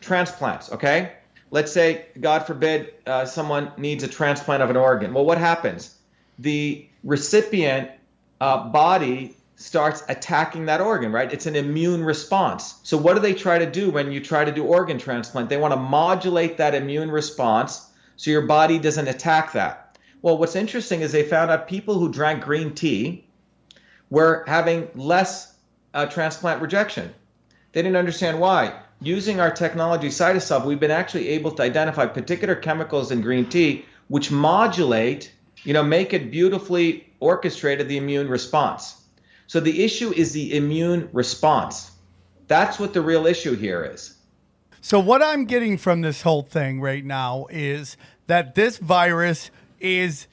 transplants, okay? Let's say, God forbid, someone needs a transplant of an organ. Well, what happens? The recipient body starts attacking that organ, right? It's an immune response. So what do they try to do when you try to do organ transplant? They want to modulate that immune response so your body doesn't attack that. Well, what's interesting is they found out people who drank green tea were having less transplant rejection. They didn't understand why. Using our technology, Cytosolve, we've been actually able to identify particular chemicals in green tea which modulate, make it beautifully orchestrated the immune response. So the issue is the immune response. That's what the real issue here is. So what I'm getting from this whole thing right now is that this virus is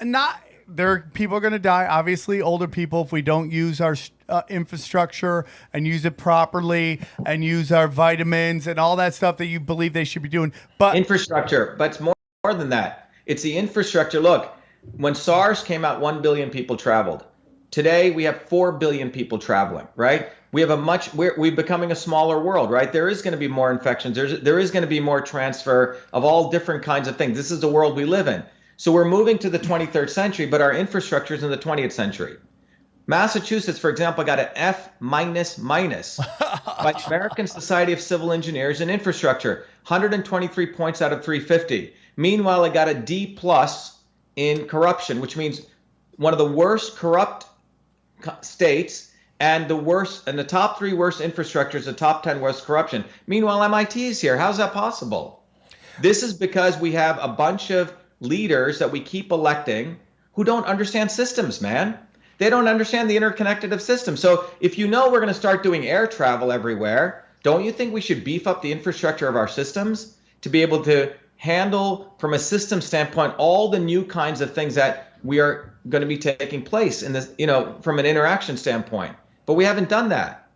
not. People are going to die. Obviously, older people, if we don't use our infrastructure and use it properly and use our vitamins and all that stuff that you believe they should be doing. But infrastructure, but it's more than that. It's the infrastructure. Look, when SARS came out, 1 billion people traveled. Today, we have 4 billion people traveling, right? We're becoming a smaller world, right? There is going to be more infections. There is going to be more transfer of all different kinds of things. This is the world we live in. So we're moving to the 23rd century, but our infrastructure is in the 20th century. Massachusetts, for example, got an F by American Society of Civil Engineers in infrastructure, 123 points out of 350. Meanwhile, it got a D plus in corruption, which means one of the worst corrupt states and the top 3 worst infrastructures, the top 10 worst corruption. Meanwhile, MIT is here. How's that possible? This is because we have a bunch of leaders that we keep electing who don't understand systems, man. They don't understand the interconnected of systems. So if we're going to start doing air travel everywhere, don't you think we should beef up the infrastructure of our systems to be able to handle, from a system standpoint, all the new kinds of things that we are going to be taking place in this, from an interaction standpoint? But we haven't done that.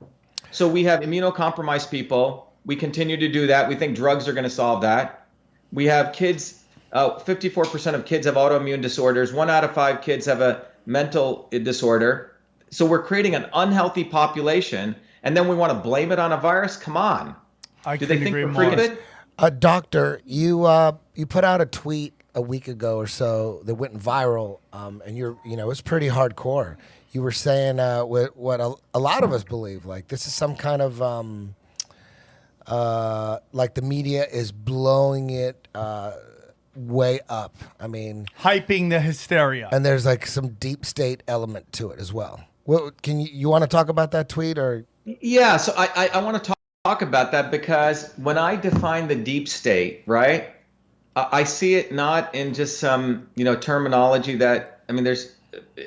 So we have immunocompromised people. We continue to do that. We think drugs are going to solve that. We have kids, 54% of kids have autoimmune disorders. 1 out of 5 kids have a mental disorder. So we're creating an unhealthy population, and then we want to blame it on a virus? Come on. Do they think we're free of it? Doctor, you put out a tweet a week ago or so that went viral, and it's pretty hardcore. You were saying what a lot of us believe, like this is some kind of like the media is blowing it way up. I mean, hyping the hysteria, and there's like some deep state element to it as well. Well, can you want to talk about that tweet or? Yeah, so I want to talk about that because when I define the deep state, right, I see it not in just some terminology that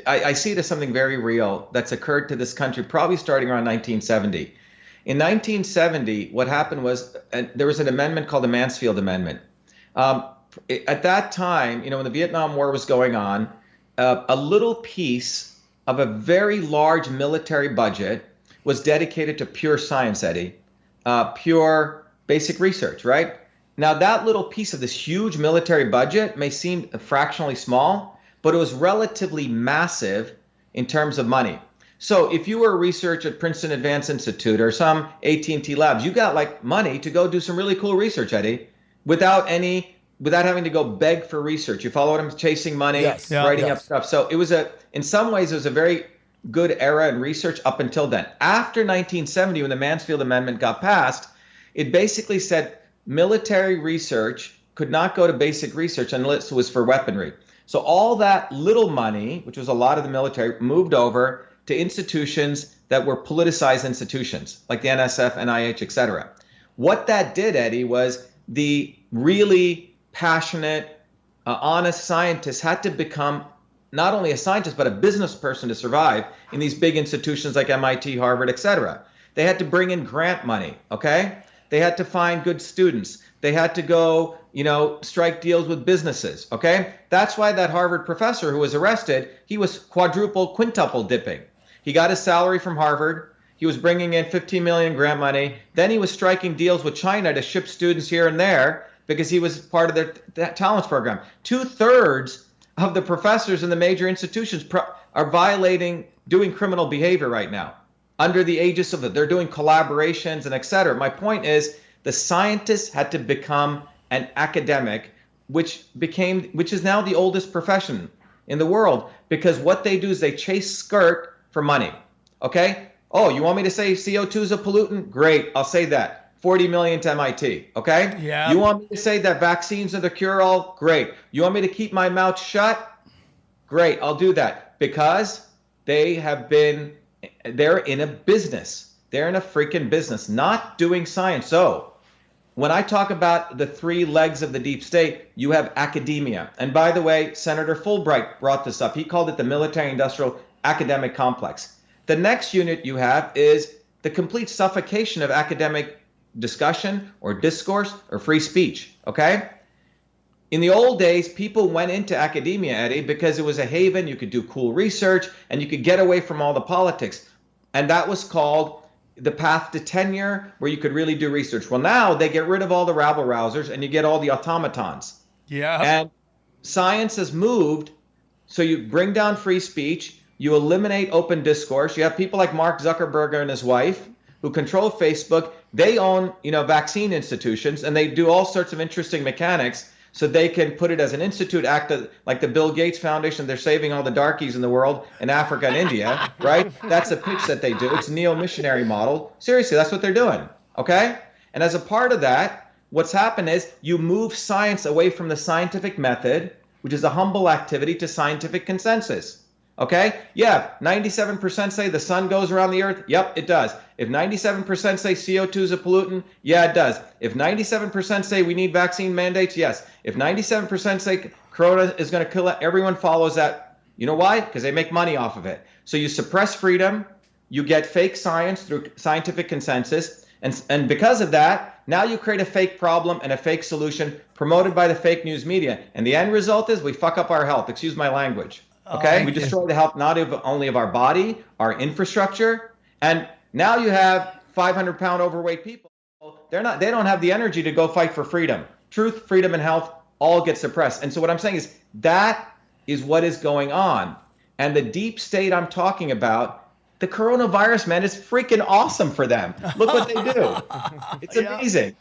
I see it as something very real that's occurred to this country probably starting around 1970. In 1970, what happened was there was an amendment called the Mansfield Amendment. At that time, when the Vietnam War was going on, a little piece of a very large military budget was dedicated to pure science, Eddie, pure basic research, right? Now, that little piece of this huge military budget may seem fractionally small, but it was relatively massive in terms of money. So if you were a researcher at Princeton Advanced Institute or some AT&T Labs, you got like money to go do some really cool research, Eddie, without having to go beg for research. You follow what I'm chasing money, writing up stuff. So in some ways, it was a very good era in research up until then. After 1970, when the Mansfield Amendment got passed, it basically said military research could not go to basic research unless it was for weaponry. So all that little money, which was a lot of the military, moved over to institutions that were politicized institutions, like the NSF, NIH, et cetera. What that did, Eddie, was the really passionate, honest scientists had to become not only a scientist, but a business person to survive in these big institutions like MIT, Harvard, et cetera. They had to bring in grant money, okay? They had to find good students. They had to go, strike deals with businesses, okay? That's why that Harvard professor who was arrested, he was quintuple dipping. He got his salary from Harvard. He was bringing in 15 million grant money. Then he was striking deals with China to ship students here and there because he was part of their talents program. 2/3 of the professors in the major institutions are doing criminal behavior right now under the aegis of they're doing collaborations and et cetera. My point is the scientists had to become an academic, which is now the oldest profession in the world, because what they do is they chase skirt for money. Okay? Oh, you want me to say CO2 is a pollutant? Great, I'll say that. 40 million to MIT. Okay? Yeah. You want me to say that vaccines are the cure-all? Great. You want me to keep my mouth shut? Great, I'll do that. Because they're in a business. They're in a freaking business, not doing science. So when I talk about the three legs of the deep state, you have academia. And by the way, Senator Fulbright brought this up. He called it the military-industrial academic complex. The next unit you have is the complete suffocation of academic discussion or discourse or free speech, okay? In the old days, people went into academia, Eddie, because it was a haven. You could do cool research and you could get away from all the politics. And that was called the path to tenure, where you could really do research. Well, now they get rid of all the rabble-rousers and you get all the automatons. Yeah. And science has moved, so you bring down free speech, you eliminate open discourse. You have people like Mark Zuckerberg and his wife who control Facebook. They own, vaccine institutions, and they do all sorts of interesting mechanics so they can put it as an institute, act like the Bill Gates Foundation. They're saving all the darkies in the world in Africa and India, right? That's a pitch that they do. It's a neo-missionary model. Seriously, that's what they're doing, okay? And as a part of that, what's happened is you move science away from the scientific method, which is a humble activity, to scientific consensus. Okay? Yeah, 97% say the sun goes around the earth. Yep, it does. If 97% say CO2 is a pollutant, yeah, it does. If 97% say we need vaccine mandates, yes. If 97% say corona is going to kill it, everyone follows that. You know why? Because they make money off of it. So you suppress freedom, you get fake science through scientific consensus, and because of that, now you create a fake problem and a fake solution promoted by the fake news media. And the end result is we fuck up our health. Excuse my language. Okay, we destroy the health not only of our body, our infrastructure, and now you have 500-pound overweight people. They don't have the energy to go fight for freedom. Truth, freedom, and health all get suppressed. And so what I'm saying is that is what is going on. And the deep state I'm talking about, the coronavirus, man, is freaking awesome for them. Look what they do. It's amazing.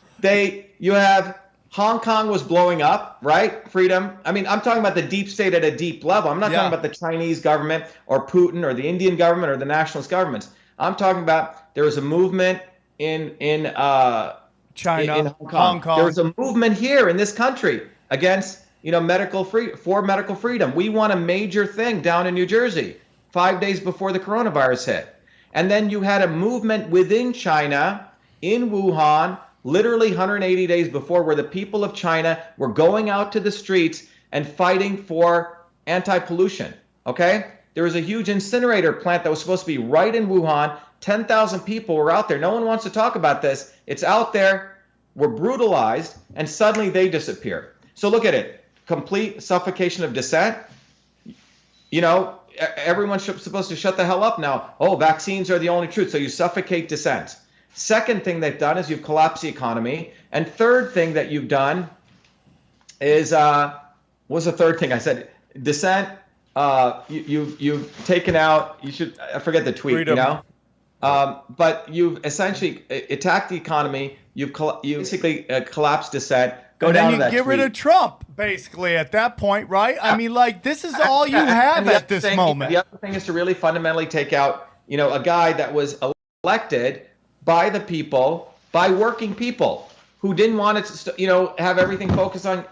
You have Hong Kong was blowing up, right? Freedom. I mean, I'm talking about the deep state at a deep level. I'm not talking about the Chinese government or Putin or the Indian government or the nationalist governments. I'm talking about there was a movement in China, in Hong Kong. There was a movement here in this country against, medical freedom. We won a major thing down in New Jersey 5 days before the coronavirus hit. And then you had a movement within China in Wuhan literally 180 days before, where the people of China were going out to the streets and fighting for anti-pollution, okay? There was a huge incinerator plant that was supposed to be right in Wuhan, 10,000 people were out there. No one wants to talk about this. It's out there. We're brutalized, and suddenly they disappear. So look at it. Complete suffocation of dissent. You know, everyone's supposed to shut the hell up now. Oh, vaccines are the only truth. So you suffocate dissent. Second thing they've done is you've collapsed the economy. And third thing that you've done is, what's the third thing I said? Dissent. You've taken out, I forget the tweet, freedom. You know? But you've essentially attacked the economy. You basically collapsed dissent. Go and down then to you that get rid tweet. of Trump, basically, at that point, right? I mean, like, this is all you have And the at other this thing- moment. The other thing is to really fundamentally take out, you know, a guy that was elected by the people, by working people who didn't want to, you know, have everything focused on,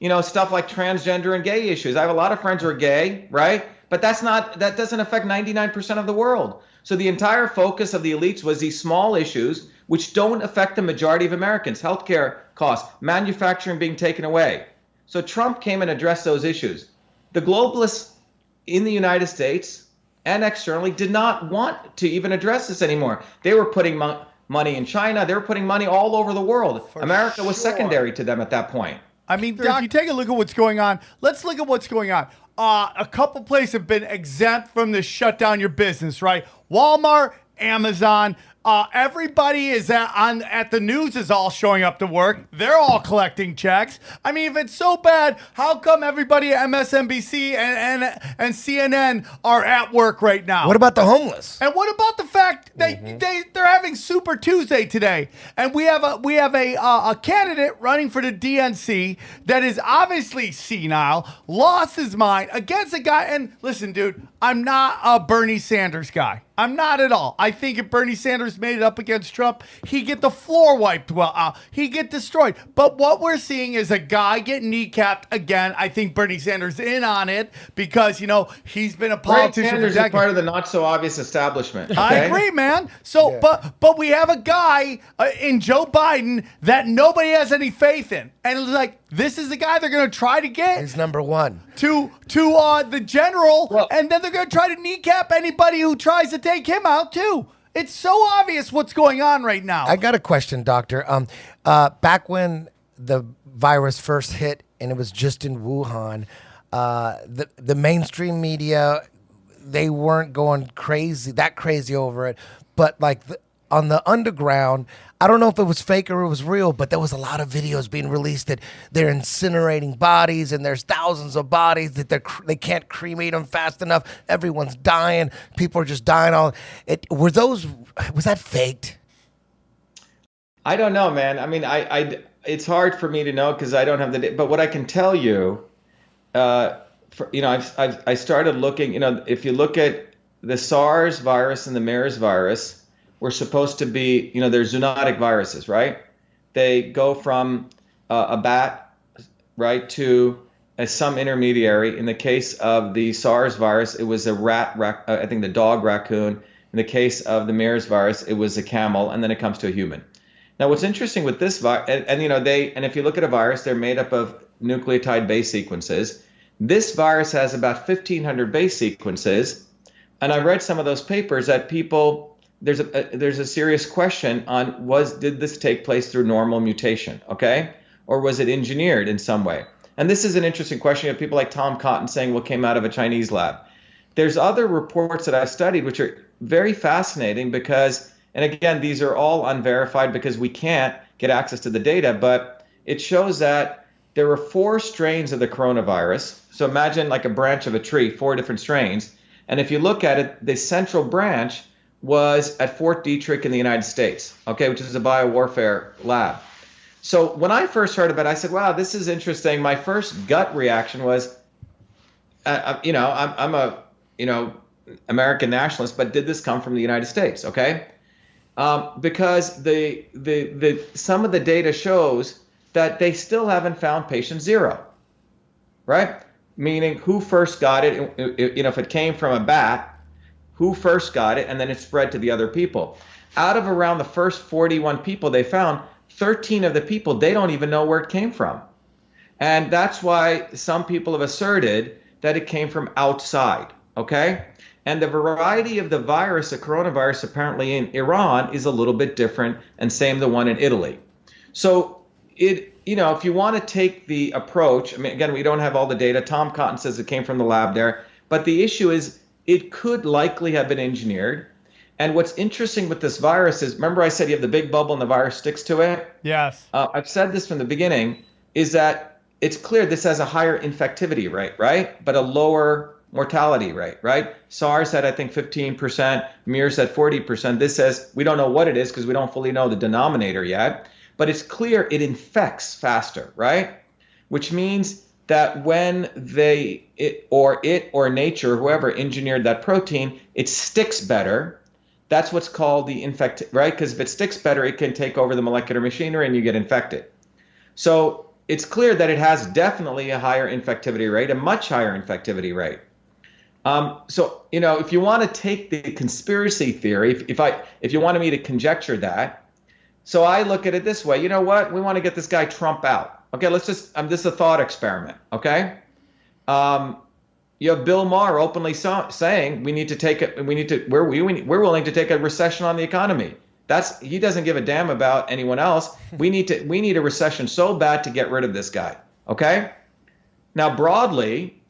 you know, stuff like transgender and gay issues. I have a lot of friends who are gay, right? But that doesn't affect 99% of the world. So the entire focus of the elites was these small issues which don't affect the majority of Americans. Healthcare costs, manufacturing being taken away. So Trump came and addressed those issues. The globalists in the United States and externally did not want to even address this anymore. They were putting money in China. They were putting money all over the world. America was secondary to them at that point. I mean, if you take a look at what's going on, let's look at what's going on. A couple places have been exempt from this shut down your business, right? Walmart, Amazon, everybody is at the news is all showing up to work. They're all collecting checks. I mean, if it's so bad, how come everybody at MSNBC and CNN are at work right now? What about the homeless? And what about the fact that they're having Super Tuesday today, and we have a candidate running for the DNC that is obviously senile, lost his mind against a guy. And listen, dude, I'm not a Bernie Sanders guy. I'm not at all. I think if Bernie Sanders made it up against Trump, he'd get the floor wiped. He'd get destroyed. But what we're seeing is a guy get kneecapped again. I think Bernie Sanders in on it because, you know, he's been a politician for Sanders is decades. part of the not so obvious establishment. Okay? I agree, man. So, but we have a guy in Joe Biden that nobody has any faith in, and it's like this is the guy they're going to try to get. He's number one. To the general, and then they're going to try to kneecap anybody who tries to take him out too. It's so obvious what's going on right now. I got a question, doctor. Back when the virus first hit and it was just in Wuhan, the mainstream media, they weren't going crazy over it, but like on the underground, I don't know if it was fake or it was real, but there was a lot of videos being released that they're incinerating bodies, and there's thousands of bodies that they can't cremate them fast enough. Everyone's dying. People are just dying. Was that faked? I don't know, man. I mean, it's hard for me to know because I don't have the data. But what I can tell you, I started looking. You know, if you look at the SARS virus and the MERS virus, were supposed to be, you know, they're zoonotic viruses, right? They go from a bat, right, to some intermediary. In the case of the SARS virus, it was a I think the dog raccoon. In the case of the MERS virus, it was a camel, and then it comes to a human. Now, what's interesting with this virus, and if you look at a virus, they're made up of nucleotide base sequences. This virus has about 1,500 base sequences, and I read some of those papers that people. There's a serious question on did this take place through normal mutation, okay? Or was it engineered in some way? And this is an interesting question. You have people like Tom Cotton saying what came out of a Chinese lab. There's other reports that I've studied which are very fascinating because, and again, these are all unverified because we can't get access to the data, but it shows that there were 4 strains of the coronavirus. So imagine like a branch of a tree, 4 different strains. And if you look at it, the central branch was at Fort Detrick in the United States, okay, which is a biowarfare lab. So when I first heard about it, I said, wow, this is interesting. My first gut reaction was, I'm a, American nationalist, but did this come from the United States, okay? Because some of the data shows that they still haven't found patient 0, right? Meaning who first got it, if it came from a bat, who first got it, and then it spread to the other people. Out of around the first 41 people they found, 13 of the people, they don't even know where it came from. And that's why some people have asserted that it came from outside, okay? And the variety of the virus, the coronavirus, apparently in Iran is a little bit different, and same the one in Italy. So if you want to take the approach, I mean, again, we don't have all the data. Tom Cotton says it came from the lab there, but the issue is it could likely have been engineered. And what's interesting with this virus is, remember I said you have the big bubble and the virus sticks to it? Yes. I've said this from the beginning, is that it's clear this has a higher infectivity rate, right? But a lower mortality rate, right? SARS had, I think, 15%, MERS had 40%. This says we don't know what it is because we don't fully know the denominator yet, but it's clear it infects faster, right? Which means that when it or nature, whoever engineered that protein, it sticks better. That's what's called the infect, right? Because if it sticks better, it can take over the molecular machinery and you get infected. So it's clear that it has definitely a higher infectivity rate, a much higher infectivity rate. So, if you want to take the conspiracy theory, if you wanted me to conjecture that, so I look at it this way, you know what? We want to get this guy Trump out. Okay, let's just, this is a thought experiment, okay? You have Bill Maher openly saying we're willing to take a recession on the economy. He doesn't give a damn about anyone else. We need a recession so bad to get rid of this guy, okay? Now, broadly,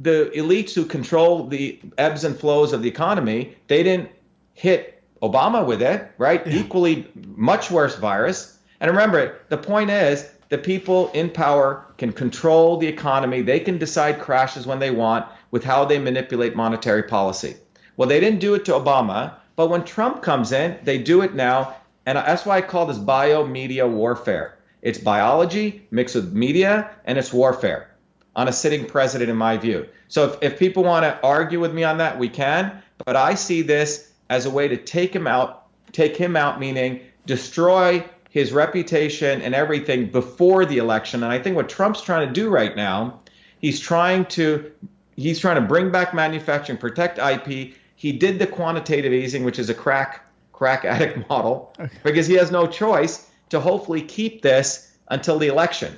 the elites who control the ebbs and flows of the economy, they didn't hit Obama with it, right? Yeah. Equally much worse virus. And remember, the point is the people in power can control the economy. They can decide crashes when they want with how they manipulate monetary policy. Well, they didn't do it to Obama, but when Trump comes in, they do it now. And that's why I call this bio-media warfare. It's biology mixed with media, and it's warfare on a sitting president, in my view. So if people want to argue with me on that, we can. But I see this as a way to take him out, meaning destroy his reputation and everything before the election. And I think what Trump's trying to do right now, he's trying to bring back manufacturing, protect IP. He did the quantitative easing, which is a crack addict model, because he has no choice to hopefully keep this until the election.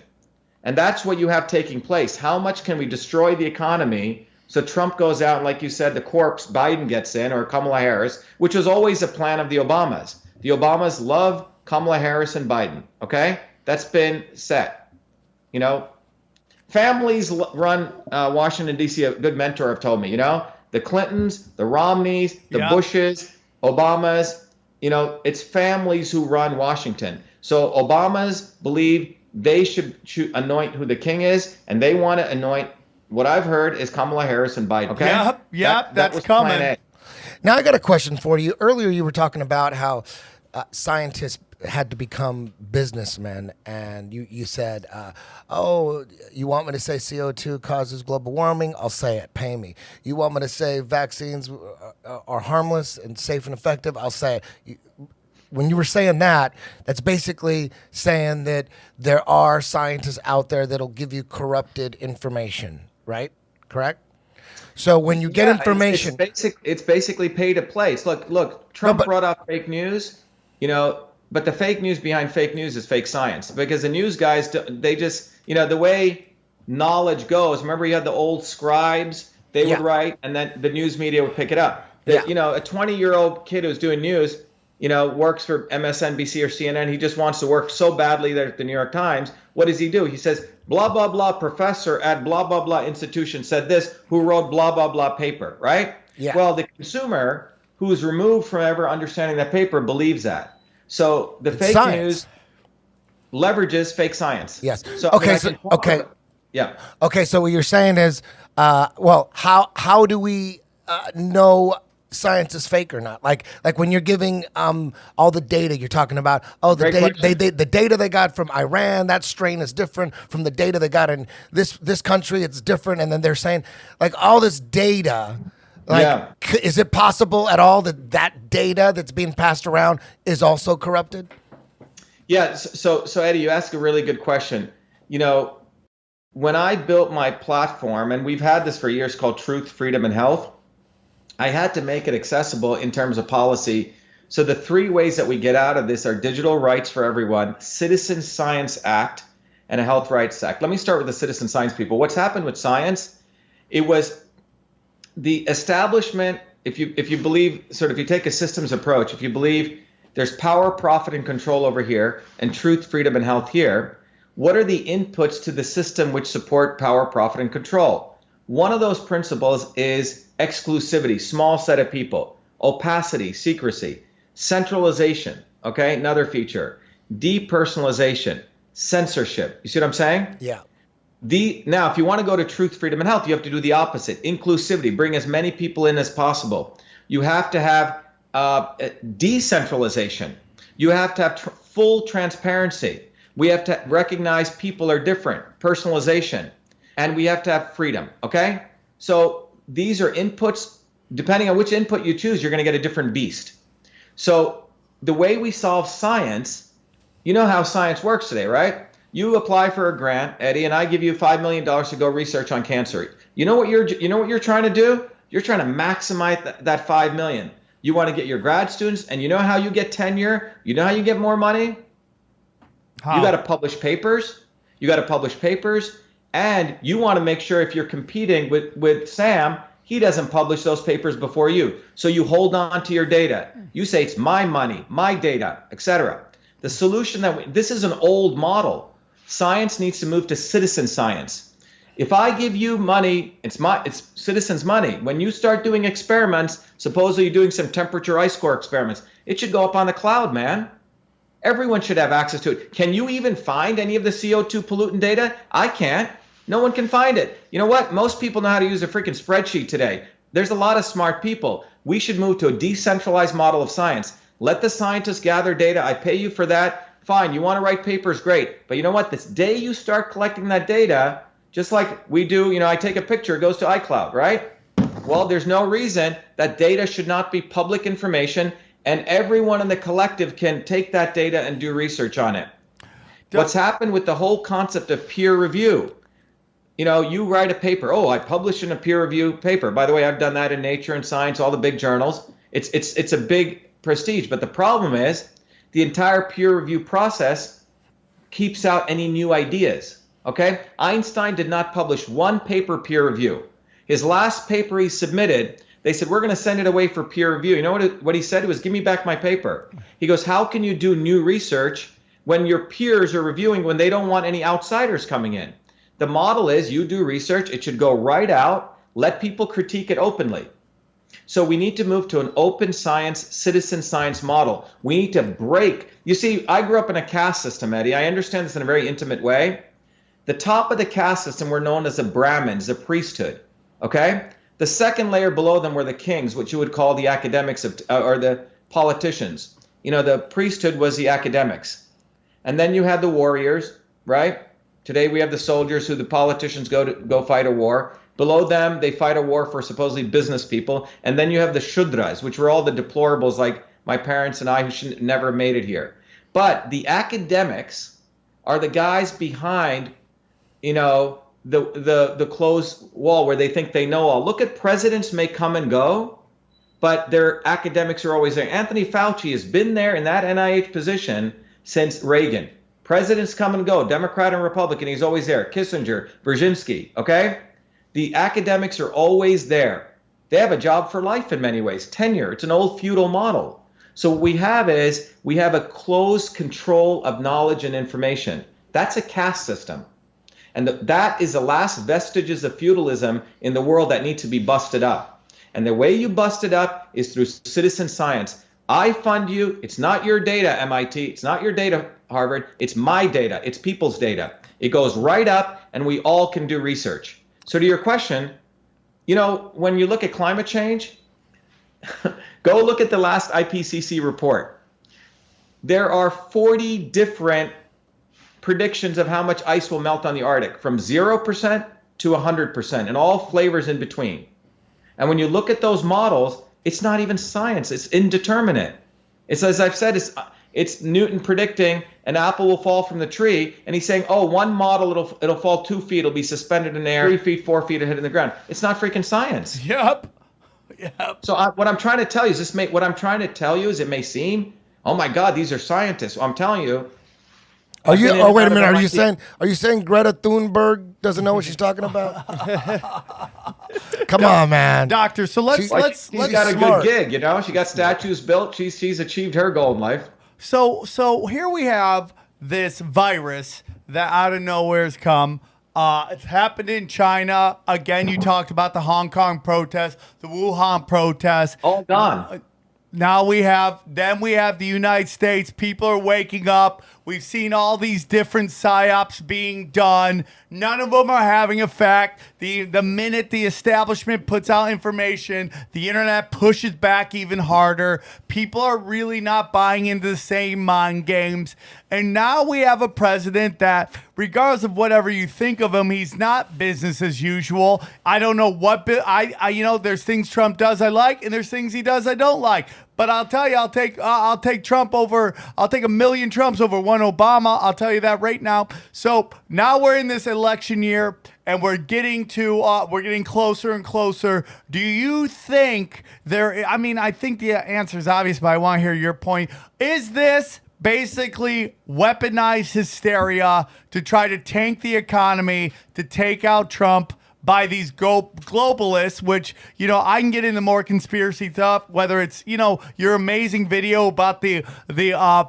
And that's what you have taking place. How much can we destroy the economy so Trump goes out and, like you said, the corpse, Biden gets in, or Kamala Harris, which was always a plan of the Obamas. The Obamas love Kamala Harris and Biden, okay? That's been set. Families run Washington, D.C. A good mentor have told me, the Clintons, the Romneys, the Bushes, Obamas, it's families who run Washington. So Obamas believe they should anoint who the king is, and they want to anoint, what I've heard is Kamala Harris and Biden. Okay? Yep, that's coming. Now I got a question for you. Earlier you were talking about how scientists had to become businessmen, and you said, you want me to say CO2 causes global warming? I'll say it. Pay me. You want me to say vaccines are harmless and safe and effective? I'll say it. When you were saying that, that's basically saying that there are scientists out there that'll give you corrupted information, right? Correct? So when you get information, it's basically pay to place. Look. Trump brought up fake news, but the fake news behind fake news is fake science, because the news guys, they just, the way knowledge goes. Remember, you had the old scribes; they would write, and then the news media would pick it up. A 20-year-old kid who's doing news, works for MSNBC or CNN. He just wants to work so badly there at the New York Times. What does he do? He says, blah, blah, blah, professor at blah, blah, blah institution said this, who wrote blah, blah, blah paper, right? Yeah. Well, the consumer who is removed from ever understanding that paper believes that. So the fake news leverages fake science. Yes. So, okay. Yeah. Okay, so what you're saying is, how do we know science is fake or not? Like when you're giving all the data you're talking about, the data they got from Iran, that strain is different from the data they got in this country, it's different, and then they're saying all this data, is it possible at all that data that's being passed around is also corrupted? Yeah, so Eddie, you ask a really good question. When I built my platform, and we've had this for years, called Truth, Freedom, and Health, I had to make it accessible in terms of policy. So the three ways that we get out of this are digital rights for everyone, Citizen Science Act, and a Health Rights Act. Let me start with the citizen science people. What's happened with science? It was the establishment, if you believe, sort of, if you take a systems approach, if you believe there's power, profit, and control over here, and truth, freedom, and health here, what are the inputs to the system which support power, profit, and control? One of those principles is exclusivity, small set of people, opacity, secrecy, centralization, okay, another feature, depersonalization, censorship. You see what I'm saying? Yeah. Now, if you want to go to truth, freedom, and health, you have to do the opposite. Inclusivity, bring as many people in as possible. You have to have decentralization. You have to have full transparency. We have to recognize people are different, personalization, and we have to have freedom, okay? So these are inputs. Depending on which input you choose, you're going to get a different beast. So the way we solve science, you know how science works today, right? You apply for a grant, Eddie, and I give you $5 million to go research on cancer. You know what you're trying to do? You're trying to maximize that $5 million. You want to get your grad students, and you know how you get tenure? You know how you get more money? How? You got to publish papers. And you want to make sure if you're competing with Sam, he doesn't publish those papers before you. So you hold on to your data. You say it's my money, my data, etc. The solution this is an old model. Science needs to move to citizen science. If I give you money, it's citizens' money. When you start doing experiments, supposedly you're doing some temperature ice core experiments, it should go up on the cloud, man. Everyone should have access to it. Can you even find any of the CO2 pollutant data? I can't. No one can find it. You know what? Most people know how to use a freaking spreadsheet today. There's a lot of smart people. We should move to a decentralized model of science. Let the scientists gather data. I pay you for that. Fine. You want to write papers? Great. But you know what? This day you start collecting that data, just like we do, I take a picture, it goes to iCloud, right? Well, there's no reason that data should not be public information, and everyone in the collective can take that data and do research on it. What's happened with the whole concept of peer review? You write a paper. Oh, I published in a peer review paper. By the way, I've done that in Nature and Science, all the big journals. It's a big prestige. But the problem is the entire peer review process keeps out any new ideas. Okay? Einstein did not publish one paper peer review. His last paper he submitted, they said, we're going to send it away for peer review. You know what he said? It was, give me back my paper. He goes, how can you do new research when your peers are reviewing when they don't want any outsiders coming in? The model is you do research, it should go right out, let people critique it openly. So we need to move to an open science, citizen science model. We need to break. You see, I grew up in a caste system, Eddie. I understand this in a very intimate way. The top of the caste system were known as the Brahmins, the priesthood, okay? The second layer below them were the kings, which you would call the academics or the politicians. The priesthood was the academics. And then you had the warriors, right? Today we have the soldiers who the politicians go fight a war. Below them, they fight a war for supposedly business people. And then you have the Shudras, which were all the deplorables like my parents and I who should never made it here. But the academics are the guys behind, the closed wall where they think they know all. Look at presidents may come and go, but their academics are always there. Anthony Fauci has been there in that NIH position since Reagan. Presidents come and go, Democrat and Republican, he's always there. Kissinger, Brzezinski, okay? The academics are always there. They have a job for life in many ways, tenure. It's an old feudal model. So what we have is we have a closed control of knowledge and information. That's a caste system. And that is the last vestiges of feudalism in the world that need to be busted up. And the way you bust it up is through citizen science. I fund you. It's not your data, MIT. It's not your data, Harvard. It's my data. It's people's data. It goes right up, and we all can do research. So to your question, when you look at climate change, go look at the last IPCC report. There are 40 different predictions of how much ice will melt on the Arctic, from 0% to 100%, and all flavors in between. And when you look at those models, it's not even science. It's indeterminate. It's, as I've said, it's Newton predicting an apple will fall from the tree, and he's saying, oh, one model, it'll fall 2 feet, it'll be suspended in the air, 3 feet, 4 feet, hitting the ground. It's not freaking science. Yep. So what I'm trying to tell you is it may seem, oh my God, these are scientists. Well, I'm telling you, Are you? been in Oh, and wait a out of minute. MIT. Are you saying Greta Thunberg doesn't know what she's talking about? Come on, man. Doctor, so let's She- let's She's let's got a smart. good gig, you know. She got statues built. She's achieved her goal in life. So here we have this virus that out of nowhere has come. It's happened in China. Again, you talked about the Hong Kong protests, the Wuhan protests. All gone. Now we have the United States. People are waking up. We've seen all these different psyops being done. None of them are having effect. The minute the establishment puts out information, the internet pushes back even harder. People are really not buying into the same mind games. And now we have a president that, regardless of whatever you think of him, he's not business as usual. I don't know what there's things Trump does I like, and there's things he does I don't like. But I'll tell you, I'll take Trump over. I'll take a million Trumps over one Obama. I'll tell you that right now. So now we're in this election year, and we're getting closer and closer. Do you think there? I mean, I think the answer is obvious, but I want to hear your point. Is this basically weaponized hysteria to try to tank the economy, to take out Trump by these globalists, which, I can get into more conspiracy stuff, whether it's, your amazing video about the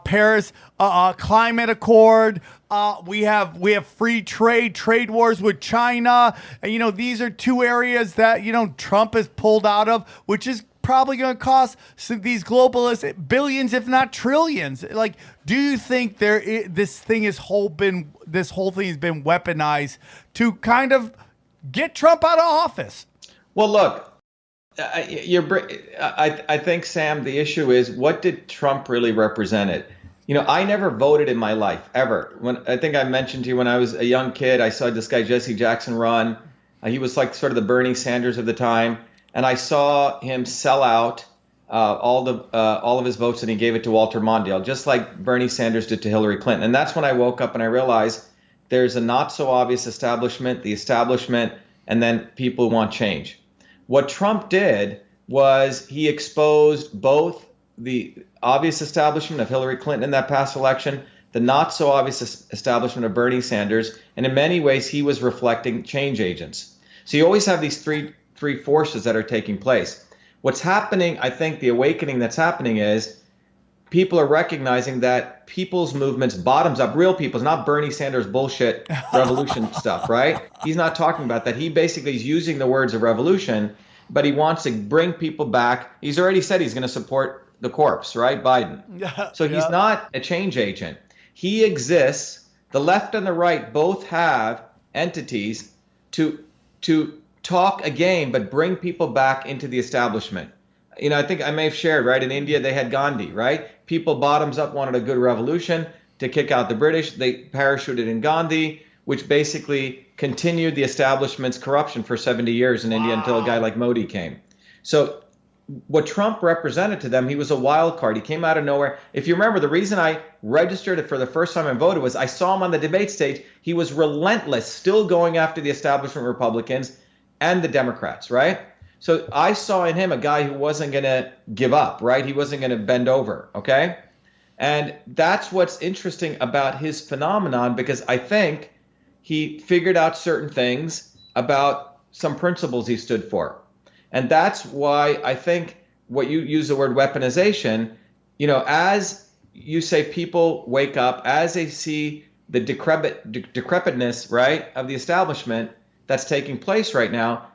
Paris climate accord. We have free trade wars with China. And, these are two areas that, Trump has pulled out of, which is probably going to cost these globalists billions, if not trillions. Like, do you think this whole thing has been weaponized to kind of get Trump out of office? Well, look, I think, Sam, the issue is, what did Trump really represent? I never voted in my life, ever. I think I mentioned to you when I was a young kid, I saw this guy, Jesse Jackson, run. He was like sort of the Bernie Sanders of the time. And I saw him sell out all of his votes, and he gave it to Walter Mondale, just like Bernie Sanders did to Hillary Clinton. And that's when I woke up and I realized there's a not so obvious establishment, and then people who want change. What Trump did was he exposed both the obvious establishment of Hillary Clinton in that past election, the not so obvious establishment of Bernie Sanders, and in many ways he was reflecting change agents. So you always have these three forces that are taking place. What's happening, I think the awakening that's happening is people are recognizing that people's movements, bottoms up, real people's, not Bernie Sanders bullshit revolution stuff, right? He's not talking about that. He basically is using the words of revolution, but he wants to bring people back. He's already said he's going to support the corpse, right? Biden. So he's not a change agent. He exists. The left and the right both have entities to talk a game, but bring people back into the establishment. I think I may have shared, right? In India, they had Gandhi, right? People bottoms up wanted a good revolution to kick out the British. They parachuted in Gandhi, which basically continued the establishment's corruption for 70 years in India until a guy like Modi came. So what Trump represented to them, he was a wild card. He came out of nowhere. If you remember, the reason I registered it for the first time and voted was I saw him on the debate stage. He was relentless, still going after the establishment Republicans and the Democrats, right? So I saw in him a guy who wasn't going to give up, right? He wasn't going to bend over, okay? And that's what's interesting about his phenomenon, because I think he figured out certain things about some principles he stood for. And that's why I think what you use the word weaponization, as you say, people wake up, as they see the decrepitness, right, of the establishment that's taking place right now,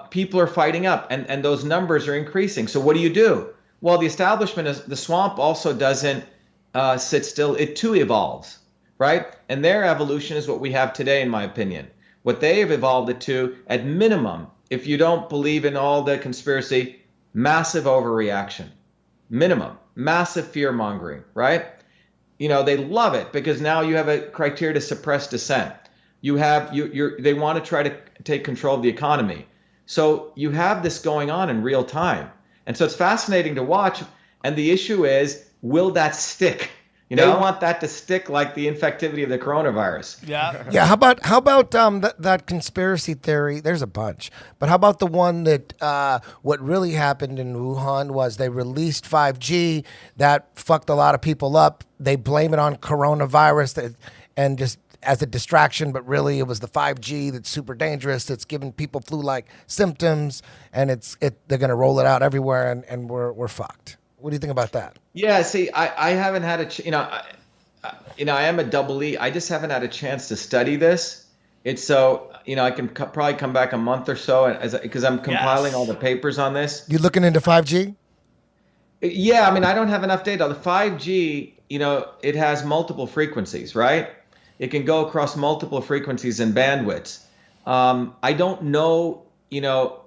people are fighting up, and those numbers are increasing. So what do? Well, the establishment, the swamp also doesn't sit still. It too evolves, right? And their evolution is what we have today, in my opinion. What they have evolved it to, at minimum, if you don't believe in all the conspiracy, massive overreaction. Minimum. Massive fear-mongering, right? They love it because now you have a criteria to suppress dissent. They want to try to take control of the economy. So you have this going on in real time. And so it's fascinating to watch. And the issue is, will that stick? They want that to stick like the infectivity of the coronavirus. Yeah. Yeah. How about that conspiracy theory? There's a bunch, but how about the one that what really happened in Wuhan was they released 5G that fucked a lot of people up. They blame it on coronavirus and just as a distraction, but really it was the 5G that's super dangerous. That's giving people flu-like symptoms, and they're gonna roll it out everywhere, and we're fucked. What do you think about that? Yeah, see, I haven't had I am a double E. I just haven't had a chance to study this. It's so, I can probably come back a month or so because I'm compiling all the papers on this. You looking into 5G? Yeah, I don't have enough data. The 5G, it has multiple frequencies, right? It can go across multiple frequencies and bandwidths. I don't know,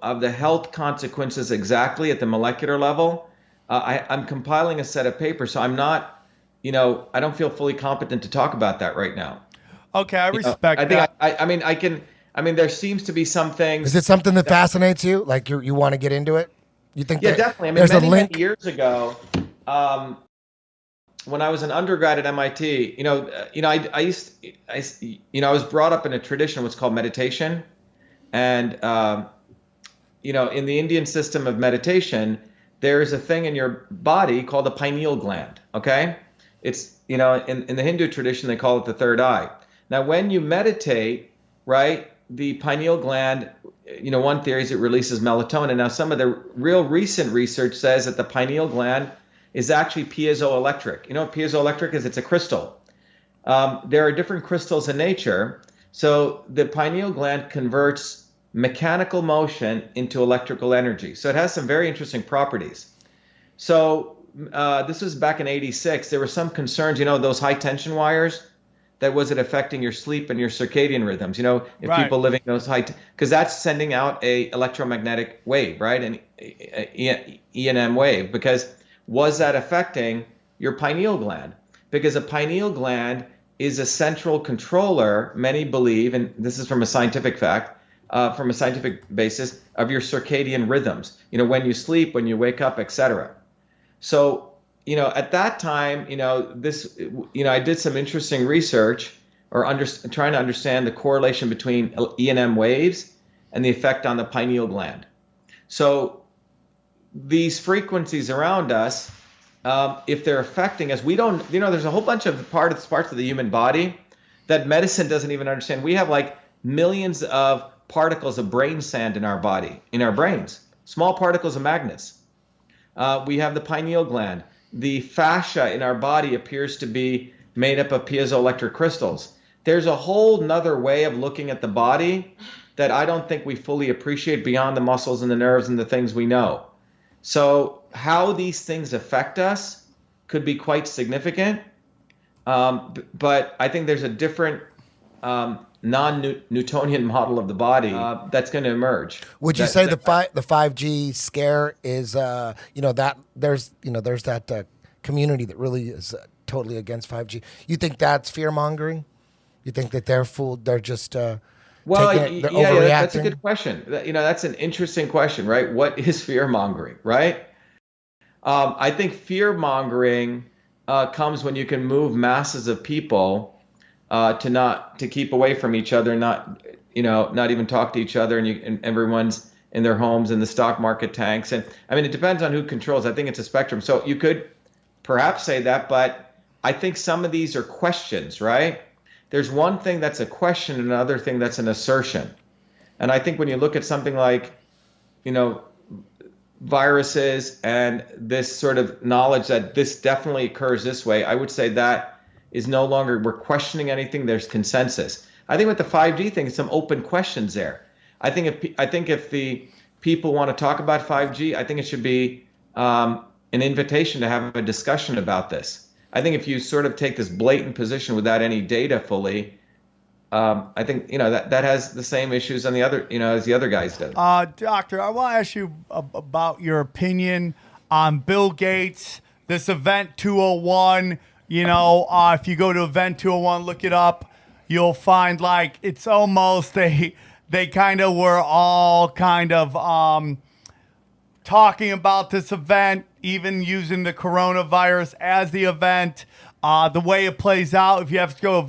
of the health consequences exactly at the molecular level. I'm compiling a set of papers, so I'm not, I don't feel fully competent to talk about that right now. Okay, I respect that. There seems to be some things. Is it something that fascinates you? Like you want to get into it? You think? Yeah, definitely. There's a link. Many years ago, when I was an undergrad at MIT, I was brought up in a tradition what's called meditation, and in the Indian system of meditation, there is a thing in your body called the pineal gland. Okay, it's in the Hindu tradition they call it the third eye. Now, when you meditate, right, the pineal gland, one theory is it releases melatonin. Now, some of the real recent research says that the pineal gland is actually piezoelectric. You know what piezoelectric is? It's a crystal. There are different crystals in nature. So the pineal gland converts mechanical motion into electrical energy. So it has some very interesting properties. So this was back in '86. There were some concerns, those high tension wires, that was it affecting your sleep and your circadian rhythms? If Right. people living those because that's sending out a electromagnetic wave, right? An E&M wave, because was that affecting your pineal gland? Because a pineal gland is a central controller, many believe, and this is from a scientific fact, from a scientific basis, of your circadian rhythms, when you sleep, when you wake up, etc. So, at that time, I did some interesting research trying to understand the correlation between E&M waves and the effect on the pineal gland. So these frequencies around us, if they're affecting us, we don't, there's a whole bunch of parts of the human body that medicine doesn't even understand. We have like millions of particles of brain sand in our body, in our brains, small particles of magnets. We have the pineal gland. The fascia in our body appears to be made up of piezoelectric crystals. There's a whole nother way of looking at the body that I don't think we fully appreciate beyond the muscles and the nerves and the things we know. So how these things affect us could be quite significant. But I think there's a different non-Newtonian model of the body that's going to emerge. Would you say the 5G scare is that there's that community that really is totally against 5G? You think that's fear mongering? You think that they're fooled? They're just they're overreacting? That's a good question. That's an interesting question, right? What is fear mongering, right? I think fear mongering comes when you can move masses of people to keep away from each other, not even talk to each other, and everyone's in their homes and the stock market tanks. And it depends on who controls. I think it's a spectrum. So you could perhaps say that, but I think some of these are questions, right? There's one thing that's a question and another thing that's an assertion. And I think when you look at something like, viruses and this sort of knowledge that this definitely occurs this way, I would say that is no longer, we're questioning anything, there's consensus. I think with the 5G thing, some open questions there. I think if the people want to talk about 5G, I think it should be an invitation to have a discussion about this. I think if you sort of take this blatant position without any data fully, I think that has the same issues on the other as the other guys do. Doctor, I want to ask you about your opinion on Bill Gates, this Event 201. If you go to Event 201, look it up, you'll find like it's almost they kind of were all kind of talking about this event, even using the coronavirus as the event. The way it plays out, if you have to go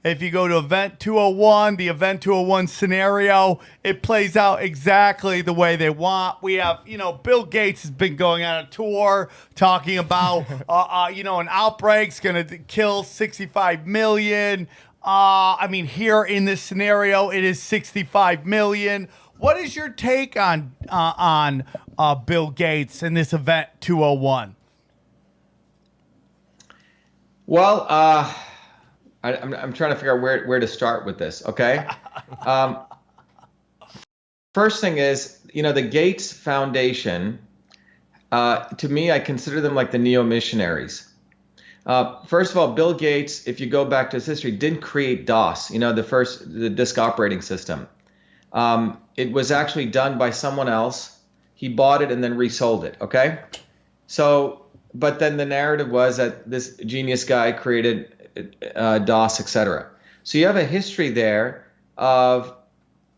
if you go to event 201, the event 201 scenario, it plays out exactly the way they want. We have, Bill Gates has been going on a tour talking about, an outbreak's going to kill 65 million. Here in this scenario, it is 65 million. What is your take on Bill Gates in this event 201? Well, I'm trying to figure out where to start with this. Okay. First thing is, the Gates Foundation. To me, I consider them like the neo-missionaries. First of all, Bill Gates, if you go back to his history, didn't create DOS. The disk operating system. It was actually done by someone else. He bought it and then resold it. Okay. So, but then the narrative was that this genius guy created DOS, etc. So you have a history there of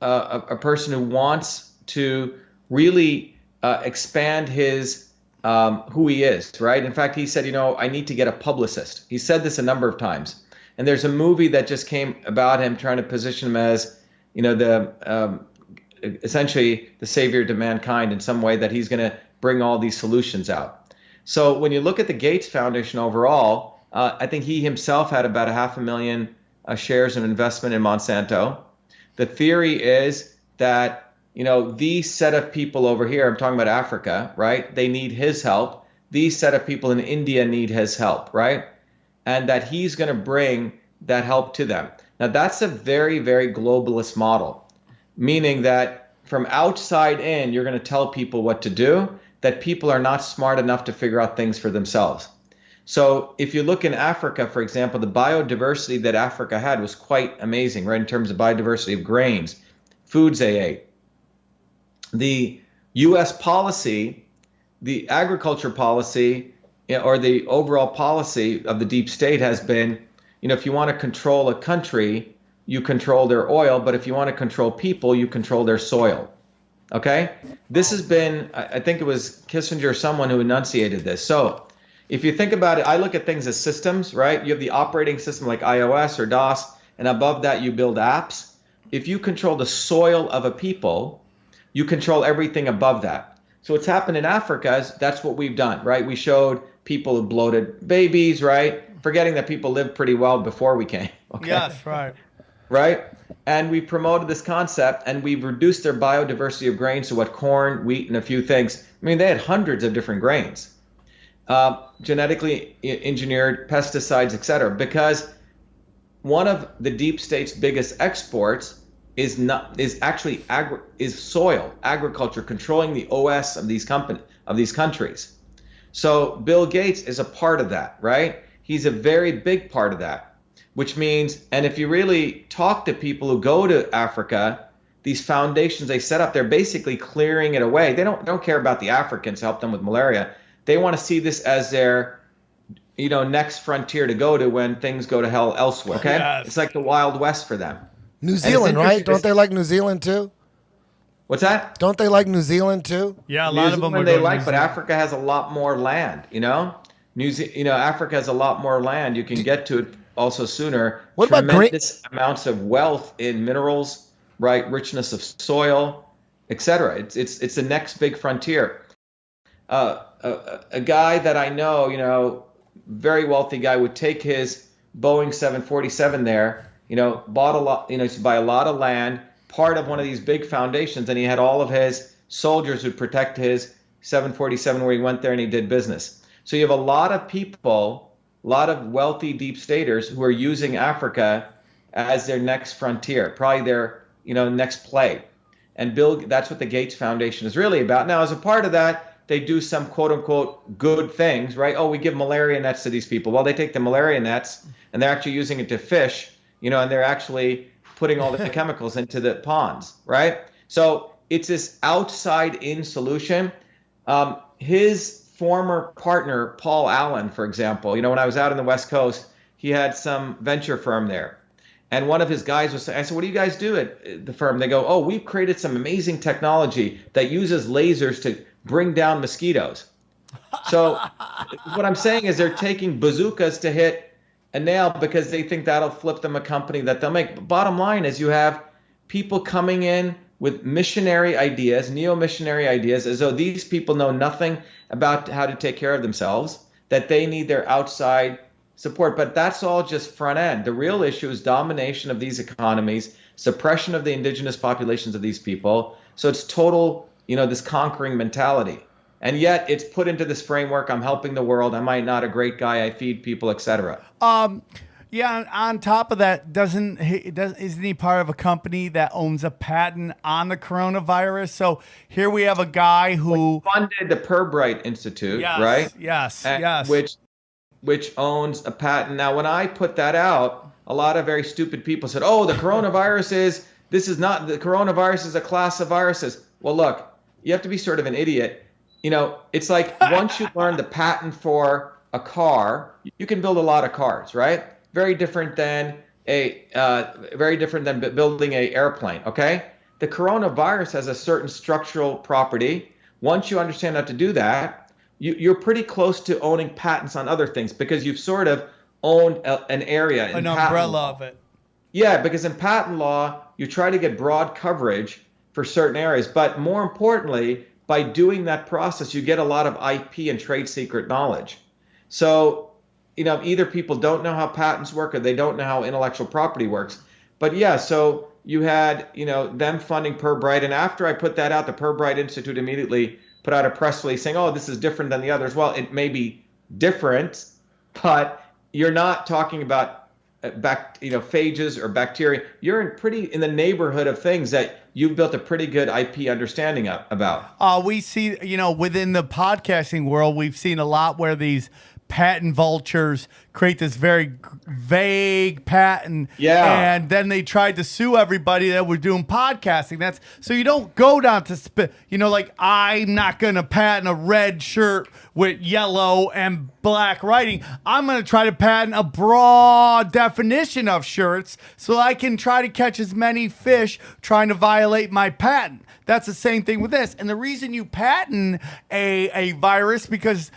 a person who wants to really expand his who he is, right? In fact, he said, I need to get a publicist. He said this a number of times. And there's a movie that just came about him trying to position him as, essentially the savior to mankind in some way, that he's going to bring all these solutions out. So when you look at the Gates Foundation overall, I think he himself had about 500,000 shares of investment in Monsanto. The theory is that, these set of people over here, I'm talking about Africa, right? They need his help. These set of people in India need his help, right? And that he's going to bring that help to them. Now, that's a very, very globalist model, meaning that from outside in, you're going to tell people what to do, that people are not smart enough to figure out things for themselves. So if you look in Africa, for example, the biodiversity that Africa had was quite amazing, right, in terms of biodiversity of grains, foods they ate. The U.S. policy, the agriculture policy, or the overall policy of the deep state has been, if you want to control a country, you control their oil, but if you want to control people, you control their soil. Okay? This has been, I think it was Kissinger or someone who enunciated this. So if you think about it, I look at things as systems, right? You have the operating system like iOS or DOS, and above that you build apps. If you control the soil of a people, you control everything above that. So what's happened in Africa is that's what we've done, right? We showed people who bloated babies, right? Forgetting that people lived pretty well before we came. Okay? Yes, right. Right? And we promoted this concept, and we've reduced their biodiversity of grains to what corn, wheat, and a few things. They had hundreds of different grains. Genetically engineered pesticides, etc. Because one of the deep state's biggest exports is soil, agriculture, controlling the OS of these countries. So Bill Gates is a part of that, right? He's a very big part of that, which means, and if you really talk to people who go to Africa, these foundations they set up, they're basically clearing it away. They don't care about the Africans to help them with malaria. They want to see this as their, next frontier to go to when things go to hell elsewhere. Okay, yes. It's like the Wild West for them. New Zealand, right? Don't they like New Zealand too? What's that? Don't they like New Zealand too? Yeah, a lot of them they like, but Africa has a lot more land. Africa has a lot more land. You can get to it also sooner. What about tremendous amounts of wealth in minerals, right? Richness of soil, etc. It's the next big frontier. A guy that I know, very wealthy guy, would take his Boeing 747 there, bought a lot, to buy a lot of land, part of one of these big foundations, and he had all of his soldiers who protect his 747 where he went there and he did business. So you have a lot of people, a lot of wealthy deep staters who are using Africa as their next frontier, probably their, next play. And that's what the Gates Foundation is really about. Now, as a part of that, they do some quote unquote good things, right? Oh, we give malaria nets to these people. Well, they take the malaria nets and they're actually using it to fish, and they're actually putting all the chemicals into the ponds, right? So it's this outside in solution. His former partner, Paul Allen, for example, when I was out on the West Coast, he had some venture firm there. And one of his guys was saying, I said, what do you guys do at the firm? They go, oh, we've created some amazing technology that uses lasers to bring down mosquitoes. So what I'm saying is they're taking bazookas to hit a nail because they think that'll flip them a company that they'll make. Bottom line is you have people coming in with missionary ideas, neo-missionary ideas, as though these people know nothing about how to take care of themselves, that they need their outside support. But that's all just front end. The real issue is domination of these economies, suppression of the indigenous populations of these people. So it's total, this conquering mentality. And yet it's put into this framework. I'm helping the world. Am I not a great guy? I feed people, etc. Yeah, on top of that, isn't he part of a company that owns a patent on the coronavirus? So here we have a guy who funded the Pirbright Institute, yes, right? Yes, and yes. Which owns a patent. Now, when I put that out, a lot of very stupid people said, "Oh, the coronavirus is a class of viruses." Well, look, you have to be sort of an idiot. It's like once you learn the patent for a car, you can build a lot of cars, right? Very different than building an airplane. Okay, the coronavirus has a certain structural property. Once you understand how to do that, you're pretty close to owning patents on other things because you've sort of owned an area, an umbrella of it. Yeah, because in patent law, you try to get broad coverage for certain areas, but more importantly, by doing that process, you get a lot of IP and trade secret knowledge. So either people don't know how patents work or they don't know how intellectual property works. But yeah, so you had, them funding Pirbright. And after I put that out, the Pirbright Institute immediately put out a press release saying, oh, this is different than the others. Well, it may be different, but you're not talking about phages or bacteria. You're in the neighborhood of things that you've built a pretty good IP understanding about. We see, within the podcasting world, we've seen a lot where these patent vultures create this very vague patent, and then they tried to sue everybody that was doing podcasting. So you don't go down to like I'm not gonna patent a red shirt with yellow and black writing. I'm gonna try to patent a broad definition of shirts so I can try to catch as many fish trying to violate my patent. That's the same thing with this. And the reason you patent a virus, because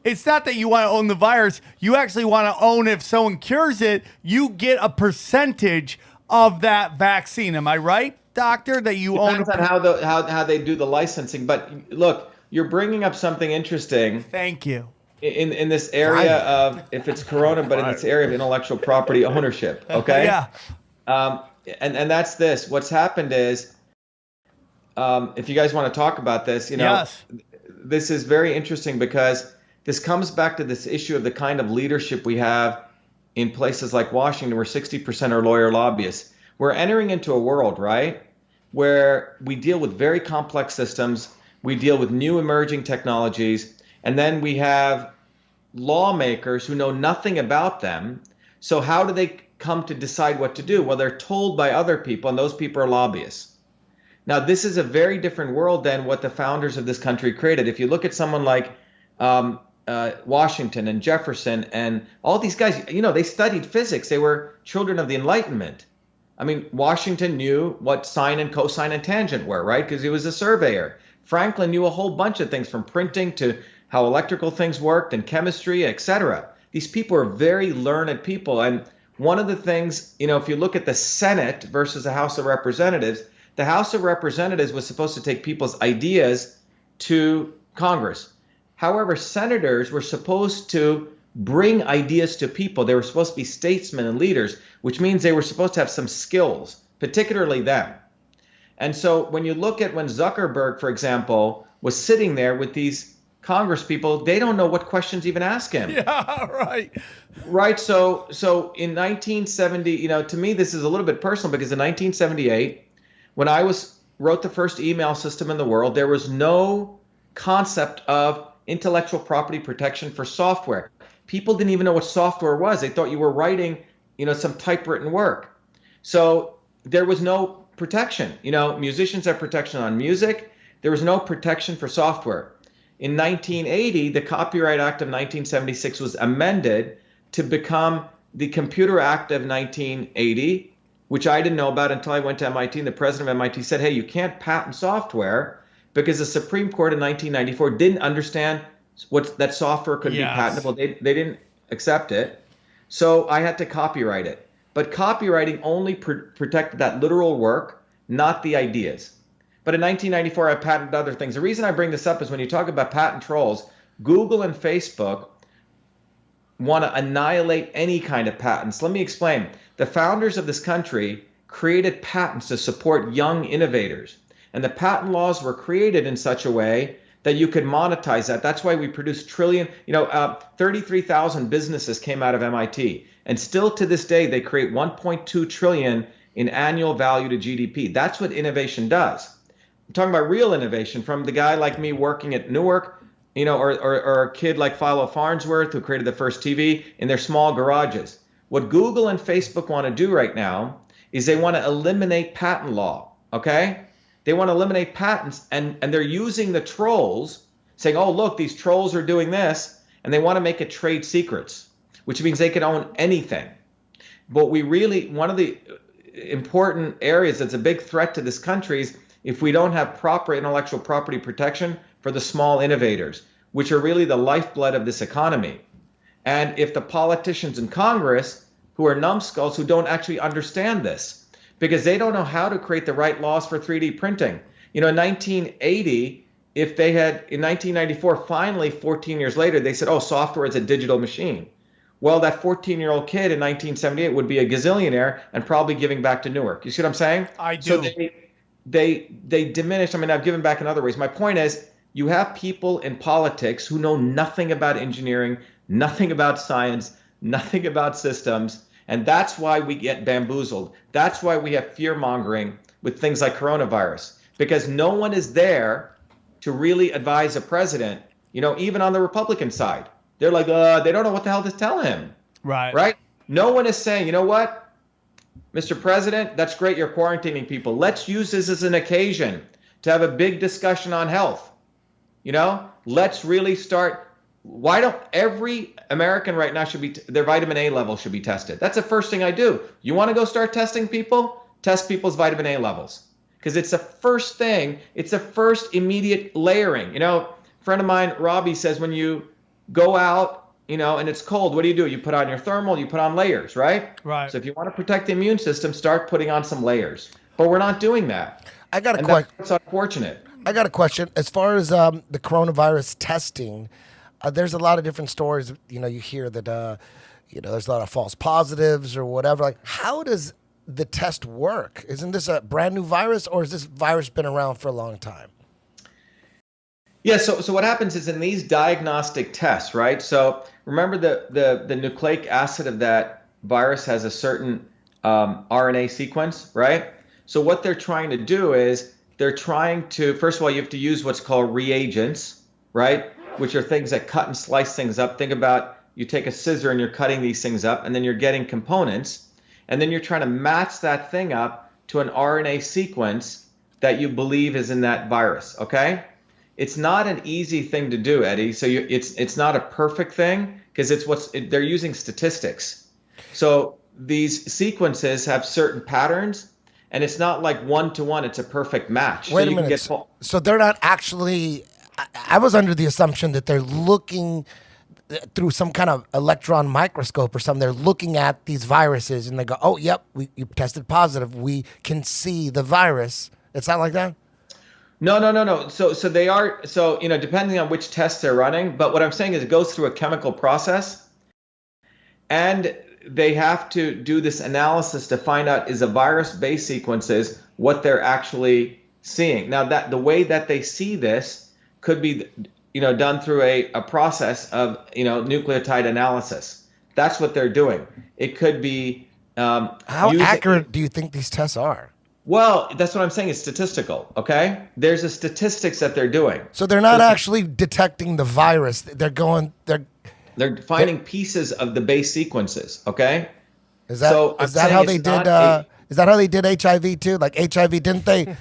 it's not that you want to own the virus. You actually want to own, if someone cures it, you get a percentage of that vaccine. Am I right, doctor, that you own? Depends on how they do the licensing. But look, you're bringing up something interesting. Thank you. In this area of, if it's corona, but in this area of intellectual property ownership, okay? Yeah. And that's this. What's happened is, if you guys want to talk about this, yes. This is very interesting because this comes back to this issue of the kind of leadership we have in places like Washington, where 60% are lawyer lobbyists. We're entering into a world, right, where we deal with very complex systems, we deal with new emerging technologies, and then we have lawmakers who know nothing about them. So how do they come to decide what to do? Well, they're told by other people, and those people are lobbyists. Now, this is a very different world than what the founders of this country created. If you look at someone like Washington and Jefferson and all these guys, they studied physics. They were children of the Enlightenment. I mean, Washington knew what sine and cosine and tangent were, right? Because he was a surveyor. Franklin knew a whole bunch of things, from printing to how electrical things worked and chemistry, etc. These people are very learned people. And one of the things, if you look at the Senate versus the House of Representatives, the House of Representatives was supposed to take people's ideas to Congress. However, senators were supposed to bring ideas to people. They were supposed to be statesmen and leaders, which means they were supposed to have some skills, particularly them. And so when you look at when Zuckerberg, for example, was sitting there with these Congress people, they don't know what questions even ask him. Yeah, right. Right. So in 1970, to me, this is a little bit personal because in 1978, when I wrote the first email system in the world, there was no concept of intellectual property protection for software. People didn't even know what software was. They thought you were writing, some typewritten work. So there was no protection. Musicians have protection on music. There was no protection for software. In 1980, the Copyright Act of 1976 was amended to become the Computer Act of 1980, which I didn't know about until I went to MIT, and the president of MIT said, hey, you can't patent software, because the Supreme Court in 1994 didn't understand that software could be Yes. patentable. They didn't accept it. So I had to copyright it. But copywriting only protected that literal work, not the ideas. But in 1994, I patented other things. The reason I bring this up is when you talk about patent trolls, Google and Facebook want to annihilate any kind of patents. Let me explain. The founders of this country created patents to support young innovators. And the patent laws were created in such a way that you could monetize that. That's why we produce 33,000 businesses came out of MIT. And still to this day, they create 1.2 trillion in annual value to GDP. That's what innovation does. I'm talking about real innovation from the guy like me working at Newark, or a kid like Philo Farnsworth who created the first TV in their small garages. What Google and Facebook want to do right now is they want to eliminate patent law, okay? They want to eliminate patents, and they're using the trolls, saying, oh, look, these trolls are doing this, and they want to make it trade secrets, which means they can own anything. But one of the important areas that's a big threat to this country is if we don't have proper intellectual property protection for the small innovators, which are really the lifeblood of this economy. And if the politicians in Congress, who are numbskulls, who don't actually understand this, because they don't know how to create the right laws for 3D printing. In 1980, if they had, in 1994, finally, 14 years later, they said, oh, software is a digital machine. Well, that 14-year-old kid in 1978 would be a gazillionaire and probably giving back to Newark. You see what I'm saying? I do. So they diminish. I mean, I've given back in other ways. My point is, you have people in politics who know nothing about engineering, nothing about science, nothing about systems, and that's why we get bamboozled. That's why we have fear-mongering with things like coronavirus, because no one is there to really advise a president, even on the Republican side. They're like, they don't know what the hell to tell him. Right? No one is saying, you know what, Mr. President, that's great you're quarantining people. Let's use this as an occasion to have a big discussion on health. Let's really start. Why don't every American right now their vitamin A level should be tested? That's the first thing I do. You want to go start testing people? Test people's vitamin A levels. Because it's the first thing. It's the first immediate layering. A friend of mine, Robbie, says when you go out, and it's cold, what do? You put on your thermal, you put on layers, right? Right. So if you want to protect the immune system, start putting on some layers. But we're not doing that. I got a question. That's unfortunate. I got a question. As far as the coronavirus testing, there's a lot of different stories. You hear that, there's a lot of false positives or whatever. Like, how does the test work? Isn't this a brand new virus, or has this virus been around for a long time? Yeah. So what happens is in these diagnostic tests, right? So remember the nucleic acid of that virus has a certain RNA sequence, right? So what they're trying to do is they're trying to, first of all, you have to use what's called reagents, right? Which are things that cut and slice things up. Think about, you take a scissor and you're cutting these things up, and then you're getting components, and then you're trying to match that thing up to an RNA sequence that you believe is in that virus, okay? It's not an easy thing to do, Eddie. So it's not a perfect thing, because they're using statistics. So these sequences have certain patterns, and it's not like one-to-one, it's a perfect match. Wait a minute. So they're not actually, I was under the assumption that they're looking through some kind of electron microscope or something. They're looking at these viruses and they go, oh, yep, you tested positive. We can see the virus. It's not like that? No. So they are, depending on which tests they're running, but what I'm saying is it goes through a chemical process, and they have to do this analysis to find out, is a virus-based sequences what they're actually seeing. Now, that the way that they see this could be, done through a process of, nucleotide analysis. That's what they're doing. It could be. How accurate do you think these tests are? Well, that's what I'm saying. It's statistical. Okay, there's a statistics that they're doing. So they're not actually detecting the virus. They're finding pieces of the base sequences. Okay. Is that how they did? Is that how they did HIV too? Like HIV, didn't they?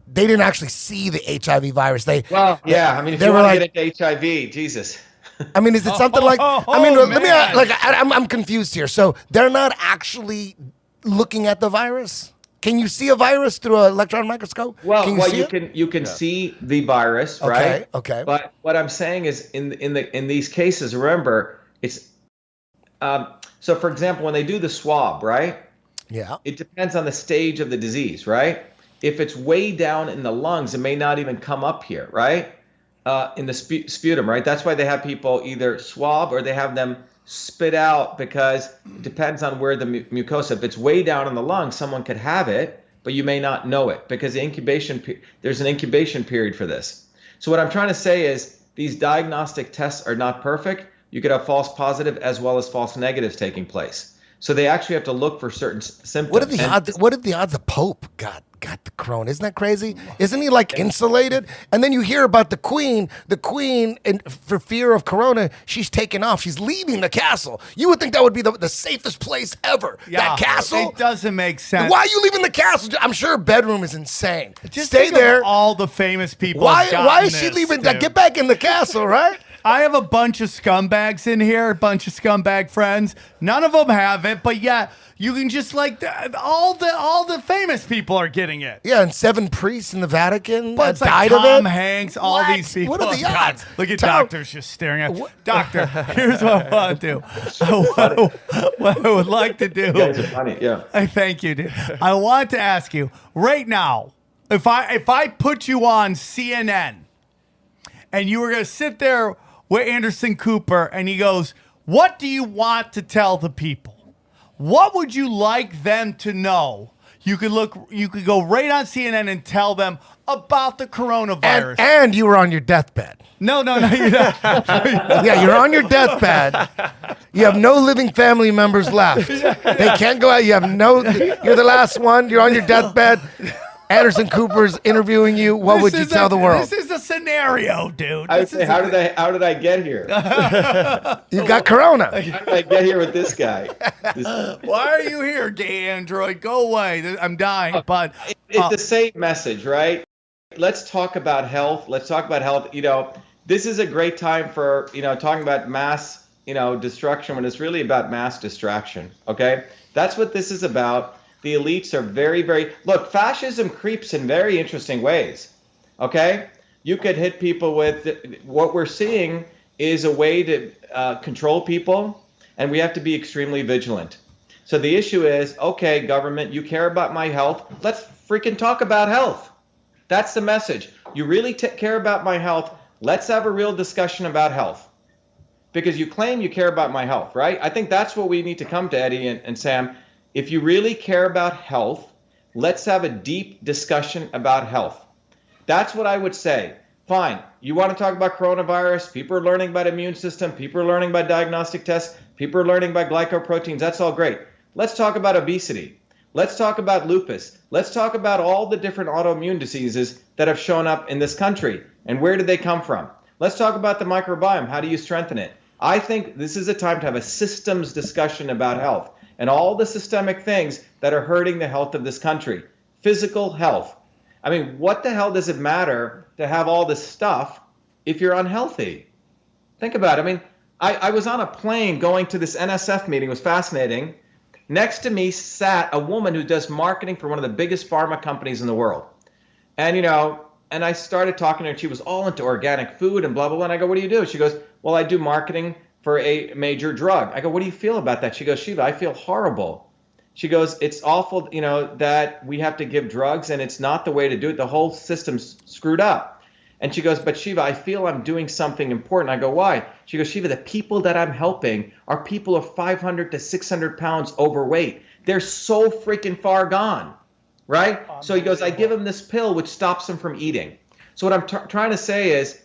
They didn't actually see the HIV virus. If you want to get into HIV, Jesus. I mean, is it something like? I'm confused here. So they're not actually looking at the virus. Can you see a virus through an electron microscope? Well, can you can see the virus, right? Okay. But what I'm saying is, in these cases, remember, it's so. For example, when they do the swab, right? Yeah. It depends on the stage of the disease, right? If it's way down in the lungs, it may not even come up here, right? In the sputum, right? That's why they have people either swab or they have them spit out, because it depends on where the mucosa. If it's way down in the lungs, someone could have it, but you may not know it, because there's an incubation period for this. So what I'm trying to say is these diagnostic tests are not perfect. You could have false positive as well as false negatives taking place. So they actually have to look for certain symptoms. What are the odds the Pope got the corona? Isn't that crazy? Isn't he like insulated? And then you hear about the Queen, and for fear of corona, she's taken off. She's leaving the castle. You would think that would be the safest place ever. Yeah, that castle. It doesn't make sense. Why are you leaving the castle? I'm sure her bedroom is insane. Just stay think there. Of all the famous people. Why is she leaving? Dude. Get back in the castle, right? I have a bunch of scumbags in here, a bunch of scumbag friends. None of them have it, but yeah, you can just all the famous people are getting it. Yeah, and 7 priests in the Vatican But it's died like Tom of it. Hanks, all What? these people. What are the Oh, God. odds? Look at Tom- doctors just staring at Doctor, here's what I want to do. What I would like to do. You guys are funny, yeah. I thank you, dude. I want to ask you right now, if I put you on CNN and you were going to sit there with Anderson Cooper and he goes, what do you want to tell the people? What would you like them to know? You could go right on CNN and tell them about the coronavirus. And you were on your deathbed. No, you're not. Yeah, you're on your deathbed. You have no living family members left. They can't go out. You're the last one. You're on your deathbed. Anderson Cooper's interviewing you. What would you tell the world? This is a scenario, dude. I would say, how did I get here? You got corona. How did I get here with this guy? Why are you here, gay android? Go away. I'm dying. But it's the same message, right? Let's talk about health. This is a great time for, talking about mass, destruction when it's really about mass distraction. Okay? That's what this is about. The elites are very, very... Look, fascism creeps in very interesting ways, okay? You could hit people with... What we're seeing is a way to control people, and we have to be extremely vigilant. So the issue is, okay, government, you care about my health. Let's freaking talk about health. That's the message. You really care about my health. Let's have a real discussion about health. Because you claim you care about my health, right? I think that's what we need to come to, Eddie and Sam. If you really care about health, let's have a deep discussion about health. That's what I would say. Fine, you want to talk about coronavirus, people are learning about immune system, people are learning about diagnostic tests, people are learning about glycoproteins, that's all great. Let's talk about obesity. Let's talk about lupus. Let's talk about all the different autoimmune diseases that have shown up in this country, and where did they come from? Let's talk about the microbiome. How do you strengthen it? I think this is a time to have a systems discussion about health and all the systemic things that are hurting the health of this country. Physical health. I mean, what the hell does it matter to have all this stuff if you're unhealthy? Think about it. I mean, I was on a plane going to this NSF meeting. It was fascinating. Next to me sat a woman who does marketing for one of the biggest pharma companies in the world. And, and I started talking to her, and she was all into organic food and blah, blah, blah. And I go, what do you do? She goes, well, I do marketing for a major drug. I go, what do you feel about that? She goes, Shiva, I feel horrible. She goes, it's awful, that we have to give drugs, and it's not the way to do it. The whole system's screwed up. And she goes, but Shiva, I feel I'm doing something important. I go, why? She goes, Shiva, the people that I'm helping are people who are 500 to 600 pounds overweight. They're so freaking far gone, right? So he goes, I give them this pill which stops them from eating. So what I'm trying to say is,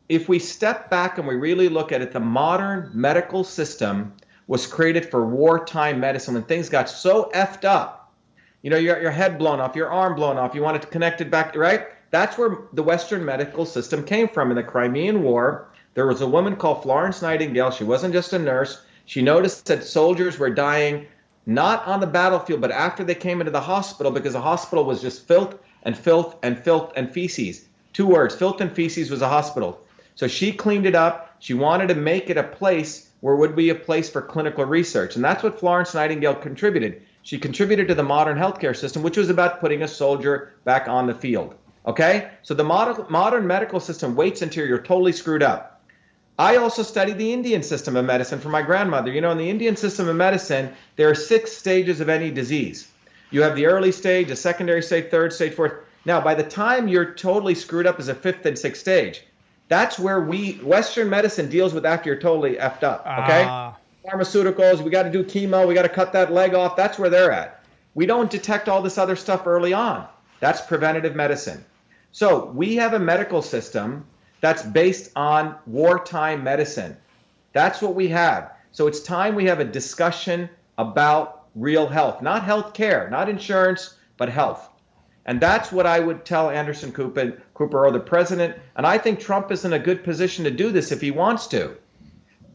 if we step back and we really look at it, the modern medical system was created for wartime medicine when things got so effed up. Your head blown off, your arm blown off, you wanted to connect it back, right? That's where the Western medical system came from. In the Crimean War, there was a woman called Florence Nightingale. She wasn't just a nurse. She noticed that soldiers were dying not on the battlefield, but after they came into the hospital, because the hospital was just filth and filth and filth and feces. 2 words, filth and feces was a hospital. So she cleaned it up. She wanted to make it a place where would be a place for clinical research. And that's what Florence Nightingale contributed. She contributed to the modern healthcare system, which was about putting a soldier back on the field. Okay? So the modern medical system waits until you're totally screwed up. I also studied the Indian system of medicine for my grandmother. You know, in the Indian system of medicine, there are 6 stages of any disease. You have the early stage, a secondary stage, third stage, fourth. Now, by the time you're totally screwed up as a 5th and 6th stage, that's where Western medicine deals with after you're totally effed up, okay? Pharmaceuticals, we got to do chemo, we got to cut that leg off. That's where they're at. We don't detect all this other stuff early on. That's preventative medicine. So we have a medical system that's based on wartime medicine. That's what we have. So it's time we have a discussion about real health, not health care, not insurance, but health. And that's what I would tell Anderson Cooper or the president. And I think Trump is in a good position to do this if he wants to.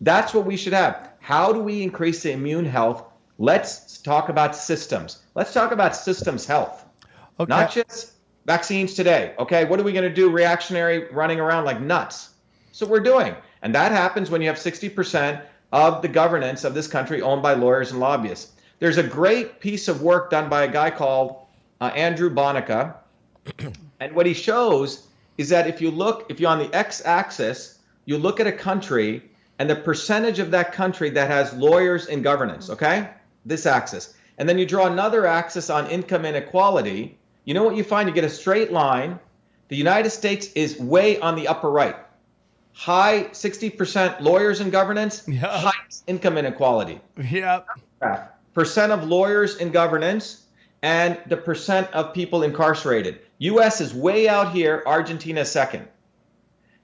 That's what we should have. How do we increase the immune health? Let's talk about systems. Let's talk about systems health, not just vaccines today. Okay, what are we going to do reactionary running around like nuts? So we're doing. And that happens when you have 60% of the governance of this country owned by lawyers and lobbyists. There's a great piece of work done by a guy called Andrew Bonica. And what he shows is that if you're on the x-axis, you look at a country and the percentage of that country that has lawyers in governance, okay? This axis. And then you draw another axis on income inequality. You know what you find? You get a straight line. The United States is way on the upper right. High 60% lawyers in governance, high income inequality. Yep. Percent of lawyers in governance and the percent of people incarcerated. U.S. is way out here, Argentina second.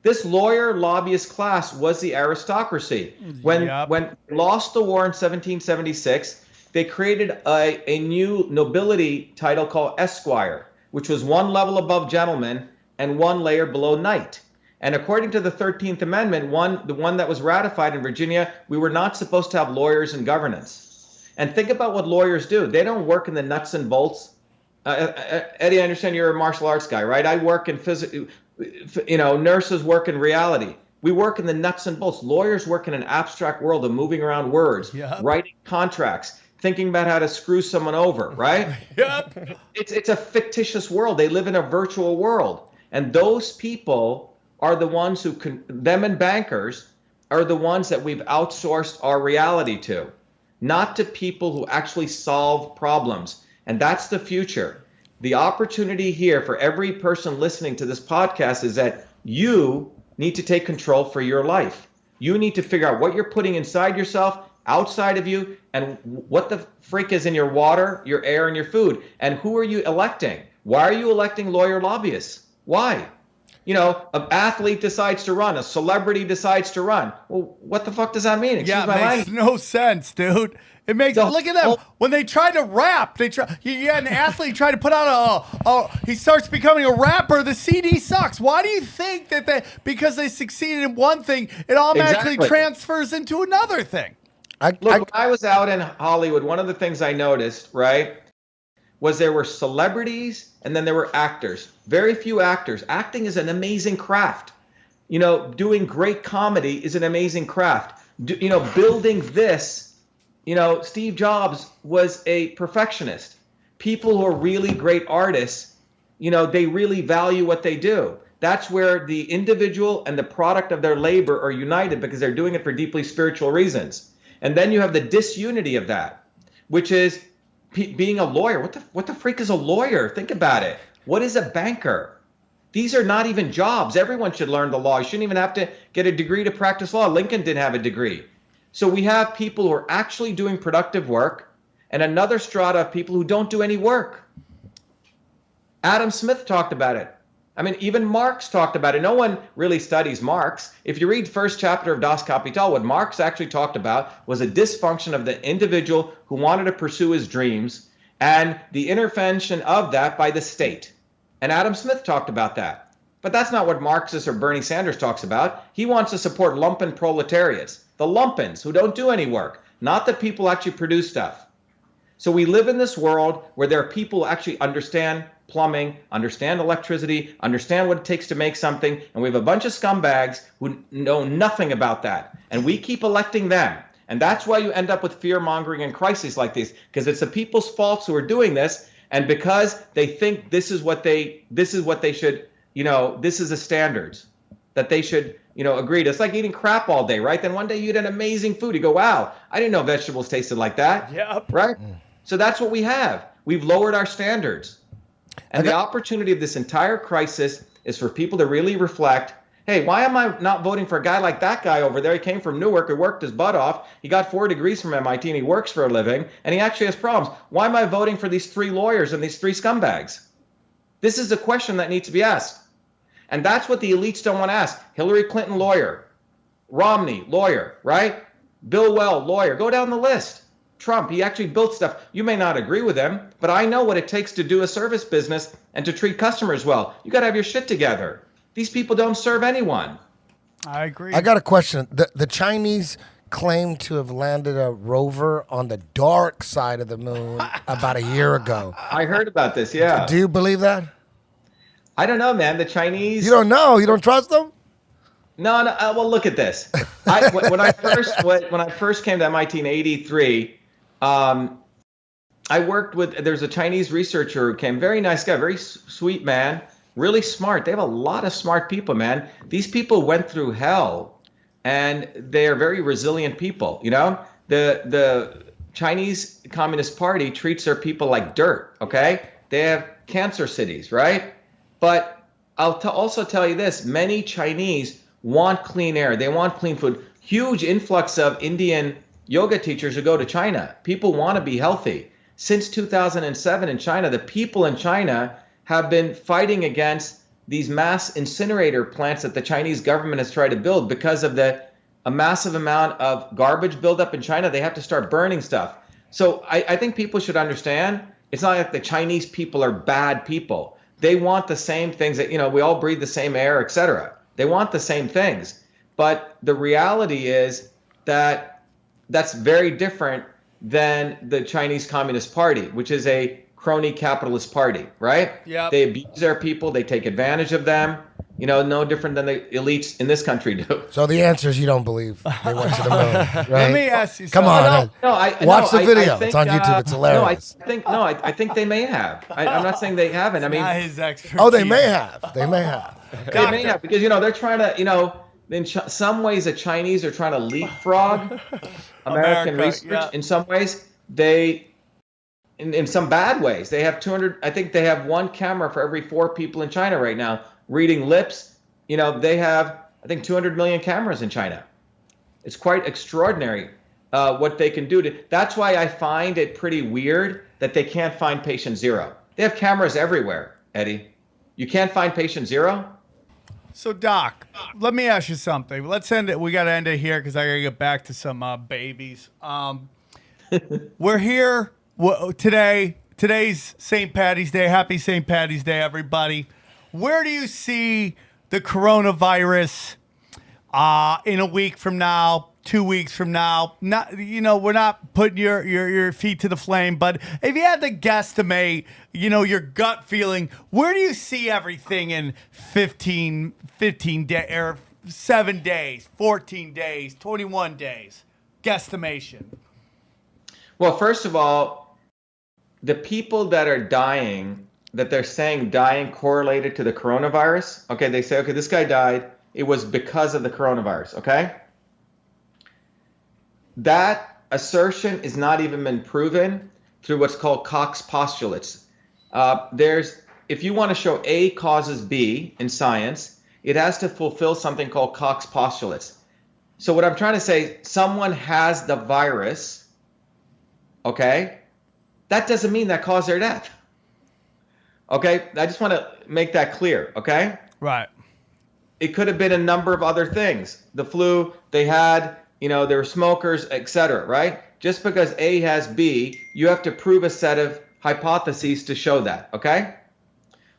This lawyer lobbyist class was the aristocracy. When they lost the war in 1776, they created a new nobility title called Esquire, which was one level above gentleman and one layer below knight. And according to the 13th Amendment, the one that was ratified in Virginia, we were not supposed to have lawyers in governance. And think about what lawyers do. They don't work in the nuts and bolts. Eddie, I understand you're a martial arts guy, right? I work in physics. Nurses work in reality. We work in the nuts and bolts. Lawyers work in an abstract world of moving around words, writing contracts, thinking about how to screw someone over, right? Yep. It's a fictitious world. They live in a virtual world. And those people are the ones them and bankers are the ones that we've outsourced our reality to, not to people who actually solve problems. And that's the future. The opportunity here for every person listening to this podcast is that you need to take control for your life. You need to figure out what you're putting inside yourself, outside of you, and what the freak is in your water, your air, and your food. And who are you electing? Why are you electing lawyer lobbyists? Why? An athlete decides to run, a celebrity decides to run. Well, what the fuck does that mean? It makes no sense, dude. It makes look at them when they try to rap. An athlete try to put out he starts becoming a rapper. The CD sucks. Why do you think that because they succeeded in one thing, it automatically transfers into another thing? When I was out in Hollywood, one of the things I noticed, right, was there were celebrities and then there were actors. Very few actors. Acting is an amazing craft. Doing great comedy is an amazing craft. Building this. Steve Jobs was a perfectionist. People who are really great artists, they really value what they do. That's where the individual and the product of their labor are united because they're doing it for deeply spiritual reasons. And then you have the disunity of that, which is being a lawyer. What the freak is a lawyer? Think about it. What is a banker? These are not even jobs. Everyone should learn the law. You shouldn't even have to get a degree to practice law. Lincoln didn't have a degree. So we have people who are actually doing productive work and another strata of people who don't do any work. Adam Smith talked about it. Even Marx talked about it. No one really studies Marx. If you read first chapter of Das Kapital, what Marx actually talked about was a dysfunction of the individual who wanted to pursue his dreams and the intervention of that by the state. And Adam Smith talked about that. But that's not what Marxist or Bernie Sanders talks about. He wants to support lumpen proletariats. The lumpens who don't do any work, not the people who actually produce stuff. So we live in this world where there are people who actually understand plumbing, understand electricity, understand what it takes to make something, and we have a bunch of scumbags who know nothing about that. And we keep electing them. And that's why you end up with fear mongering and crises like these, because it's the people's faults who are doing this. And because they think this is what they should, this is the standards that they should, agree to. It's like eating crap all day, right? Then one day you eat an amazing food. You go, wow, I didn't know vegetables tasted like that. Yep. Right? So that's what we have. We've lowered our standards. And the opportunity of this entire crisis is for people to really reflect, hey, why am I not voting for a guy like that guy over there? He came from Newark, he worked his butt off, he got 4 degrees from MIT, and he works for a living, and he actually has problems. Why am I voting for these 3 lawyers and these 3 scumbags? This is a question that needs to be asked. And that's what the elites don't want to ask. Hillary Clinton, lawyer. Romney, lawyer, right? Bill Weld, lawyer. Go down the list. Trump, he actually built stuff. You may not agree with him, but I know what it takes to do a service business and to treat customers well. You got to have your shit together. These people don't serve anyone. I agree. I got a question. The Chinese claim to have landed a rover on the dark side of the moon about a year ago. I heard about this, yeah. Do you believe that? I don't know, man. The Chinese... You don't know? You don't trust them? No. Well, look at this. When I first came to MIT in '83, I worked with... There's a Chinese researcher who came. Very nice guy, very sweet man. Really smart. They have a lot of smart people, man. These people went through hell, and they are very resilient people. The Chinese Communist Party treats their people like dirt. Okay, they have cancer cities, right? But I'll also tell you this: many Chinese want clean air. They want clean food. Huge influx of Indian yoga teachers who go to China. People want to be healthy. Since 2007 in China, the people in China have been fighting against these mass incinerator plants that the Chinese government has tried to build because of a massive amount of garbage buildup in China. They have to start burning stuff. So I think people should understand, it's not like the Chinese people are bad people. They want the same things that, we all breathe the same air, etc. They want the same things. But the reality is that that's very different than the Chinese Communist Party, which is a crony capitalist party, right? Yeah. They abuse their people. They take advantage of them. No different than the elites in this country do. So the answer is you don't believe they went to the moon, right? Let me ask you Come something. on. Watch the video. It's on YouTube. It's hilarious. I think they may have. I'm not saying they haven't. I mean, Not his expertise. Oh, they may have. They may have. they may have because they're trying to in some ways the Chinese are trying to leapfrog American research. Yeah. In some ways they. In some bad ways, they have 200. I think they have 1 camera for every 4 people in China right now reading lips. They have, I think, 200 million cameras in China. It's quite extraordinary what they can do. That's why I find it pretty weird that they can't find patient 0. They have cameras everywhere, Eddie. You can't find patient 0? So, Doc, let me ask you something. Let's end it. We got to end it here because I got to get back to some babies. We're here. Well, today's St. Paddy's Day. Happy St. Paddy's Day, everybody. Where do you see the coronavirus in a week from now, 2 weeks from now? Not, we're not putting your feet to the flame, but if you had to guesstimate, your gut feeling, where do you see everything in 15 days, or 7 days, 14 days, 21 days? Guesstimation. Well, first of all, the people that are dying, that they're saying dying correlated to the coronavirus, okay, they say, okay, this guy died, it was because of the coronavirus, okay? That assertion is not even been proven through what's called Cox postulates. If you want to show A causes B in science, it has to fulfill something called Cox postulates. So what I'm trying to say, someone has the virus, okay? That doesn't mean that caused their death. Okay? I just want to make that clear, okay? Right. It could have been a number of other things. The flu, they had, they were smokers, etc., right? Just because A has B, you have to prove a set of hypotheses to show that, okay?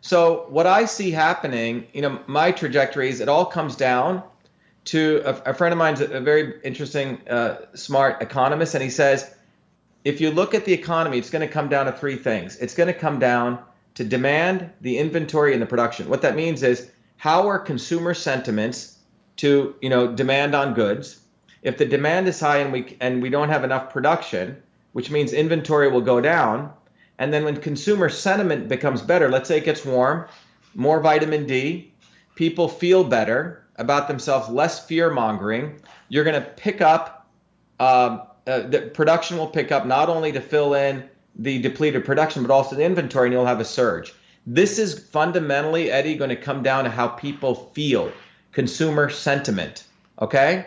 So what I see happening, my trajectories, it all comes down to a friend of mine's a very interesting, smart economist, and he says, if you look at the economy, it's going to come down to 3 things. It's going to come down to demand, the inventory, and the production. What that means is, how are consumer sentiments to, demand on goods? If the demand is high and we don't have enough production, which means inventory will go down, and then when consumer sentiment becomes better, let's say it gets warm, more vitamin D, people feel better about themselves, less fear mongering, you're going to pick up, the production will pick up not only to fill in the depleted production, but also the inventory, and you'll have a surge. This is fundamentally, Eddie, going to come down to how people feel, consumer sentiment, okay?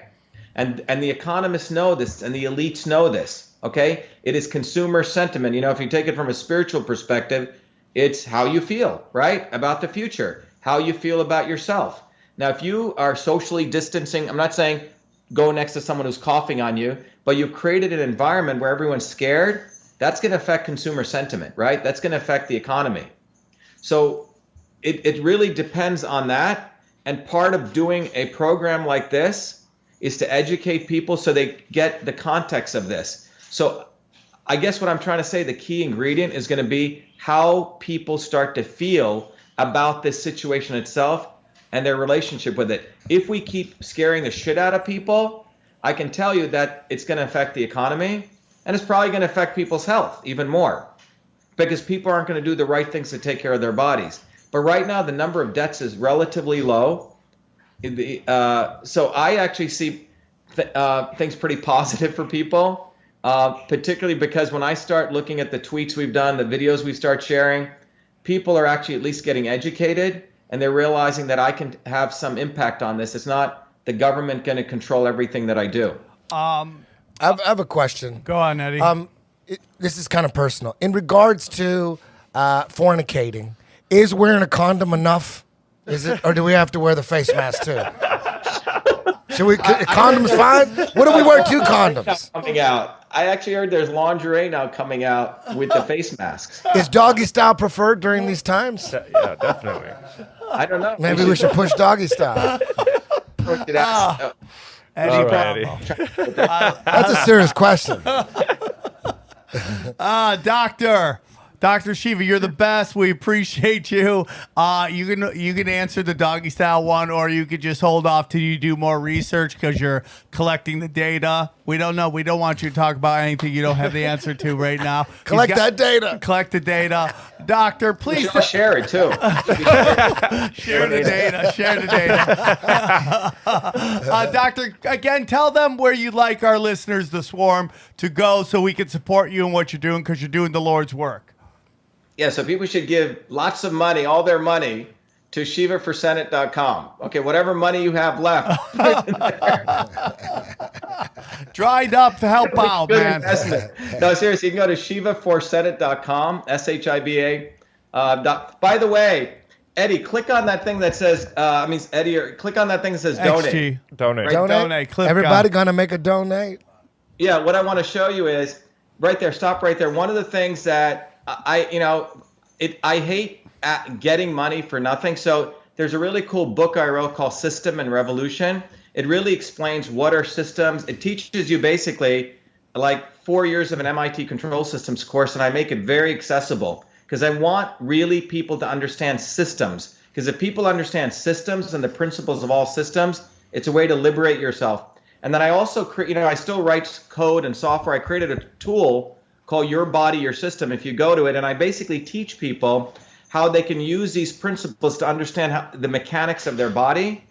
And the economists know this, and the elites know this, okay? It is consumer sentiment. You know, if you take it from a spiritual perspective, it's how you feel, right, about the future, how you feel about yourself. Now, if you are socially distancing, I'm not saying go next to someone who's coughing on you, but you've created an environment where everyone's scared, that's going to affect consumer sentiment, right? That's going to affect the economy. So it really depends on that. And part of doing a program like this is to educate people so they get the context of this. So I guess what I'm trying to say, the key ingredient is going to be how people start to feel about this situation itself and their relationship with it. If we keep scaring the shit out of people, I can tell you that it's going to affect the economy, and it's probably going to affect people's health even more, because people aren't going to do the right things to take care of their bodies. But right now, the number of deaths is relatively low. So I actually see things pretty positive for people, particularly because when I start looking at the tweets we've done, the videos we start sharing, people are actually at least getting educated, and they're realizing that I can have some impact on this. It's not the government going to control everything that I do. I have a question. Go on, Eddie. This is kind of personal. In regards to fornicating, is wearing a condom enough? Is it, or do we have to wear the face mask too? Should we? Condoms fine? What do we wear? 2 condoms. Coming out. I actually heard there's lingerie now coming out with the face masks. Is doggy style preferred during these times? Yeah, definitely. I don't know. Maybe we should push doggy style. Eddie, All right, Eddie. That's a serious question. Dr. Shiva, you're the best. We appreciate you. You can answer the doggy style one, or you could just hold off till you do more research because you're collecting the data. We don't know. We don't want you to talk about anything you don't have the answer to right now. Collect that data. Collect the data. Doctor, please. Share it too. Share the data. Share the data. Doctor, again, tell them where you'd like our listeners, the swarm, to go so we can support you in what you're doing, because you're doing the Lord's work. Yeah, so people should give lots of money, all their money, to shivaforsenate.com. Okay, whatever money you have left. Dried up to help out, Good man. investment. No, seriously, you can go to shivaforsenate.com, SHIBA. By the way, Eddie, click on that thing that says, click on that thing that says donate. XG. Donate. Right. Donate. Clip Everybody gun. gonna make a donate? Yeah, what I want to show you is right there. Stop right there. One of the things that I hate getting money for nothing. So there's a really cool book I wrote called System and Revolution. It really explains what are systems. It teaches you basically like 4 years of an MIT control systems course, and I make it very accessible because I want really people to understand systems. Because if people understand systems and the principles of all systems, it's a way to liberate yourself. And then I also, I still write code and software. I created a tool called Your Body, Your System, if you go to it. And I basically teach people how they can use these principles to understand the mechanics of their body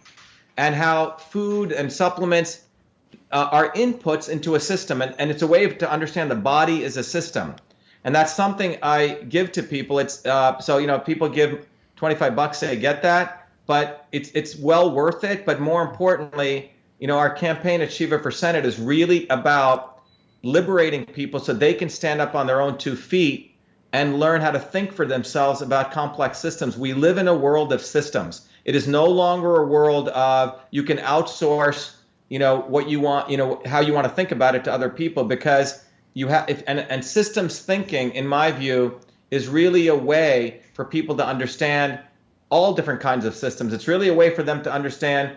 and how food and supplements are inputs into a system. And it's a way to understand the body is a system. And that's something I give to people. It's people give $25, they get that, but it's well worth it. But more importantly, our campaign at Shiva for Senate is really about liberating people so they can stand up on their own 2 feet and learn how to think for themselves about complex systems. We live in a world of systems. It is no longer a world of you can outsource, what you want, how you want to think about it to other people, because you have, and systems thinking, in my view, is really a way for people to understand all different kinds of systems. It's really a way for them to understand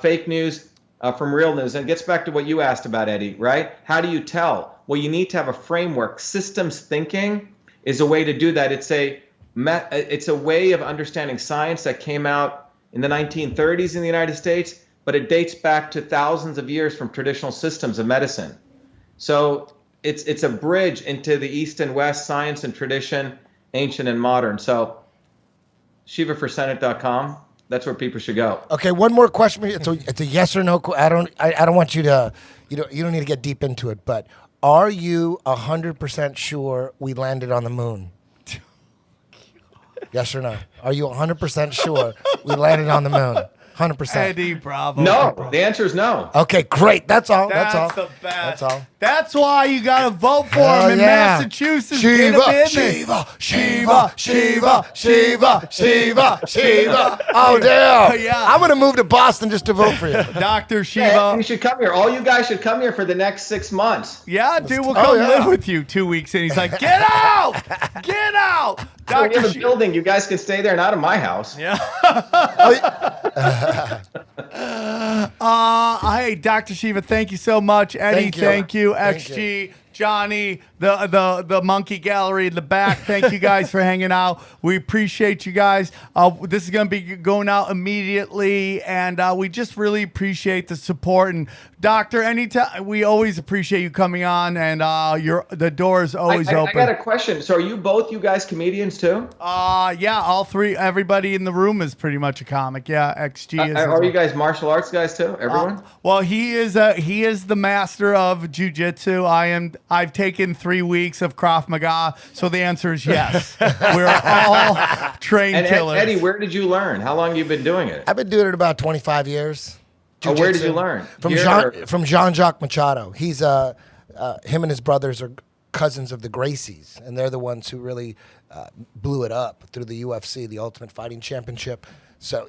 fake news from real news. And it gets back to what you asked about, Eddie, right? How do you tell? Well, you need to have a framework. Systems thinking is a way to do that. It's a way of understanding science that came out in the 1930s in the United States, but it dates back to thousands of years from traditional systems of medicine. So it's a bridge into the East and West, science and tradition, ancient and modern. So ShivaForSenate.com. That's where people should go. Okay, one more question. It's a yes or no. I don't want you to. You don't need to get deep into it. But are you 100% sure we landed on the moon? Yes or no? Are you 100% sure we landed on the moon? 100%. Eddie Bravo. No, the answer is no. Okay, great. That's all. That's all. the best. That's all. That's why you got to vote for Hell him in yeah. Massachusetts. Get him in there. Shiva. Oh, damn. Yeah. I'm going to move to Boston just to vote for you. Dr. Hey, Shiva. you should come here. All you guys should come here for the next 6 months. Yeah, dude, we'll Oh, come yeah. live with you 2 weeks. And he's like, get out! Get out! So we have Dr. a building. You guys can stay there, not in my house. Yeah. Hey, Dr. Shiva, thank you so much. Eddie, thank you. XG, Johnny, the monkey gallery in the back. Thank you guys for hanging out. We appreciate you guys. This is going to be going out immediately, and we just really appreciate the support. And Doctor, anytime, we always appreciate you coming on, and the door is always open. I got a question. So are you guys comedians too? Yeah, all three. Everybody in the room is pretty much a comic. Yeah, XG is. Are you guys martial arts guys too? Everyone? Well, he is the master of jiu-jitsu. I've taken 3 weeks of Krav Maga, so the answer is yes. We're all trained killers. Eddie, where did you learn? How long have you been doing it? I've been doing it about 25 years. Oh, where did you learn? From Jean-Jacques Machado. He's him and his brothers are cousins of the Gracies, and they're the ones who really blew it up through the UFC, the Ultimate Fighting Championship. So,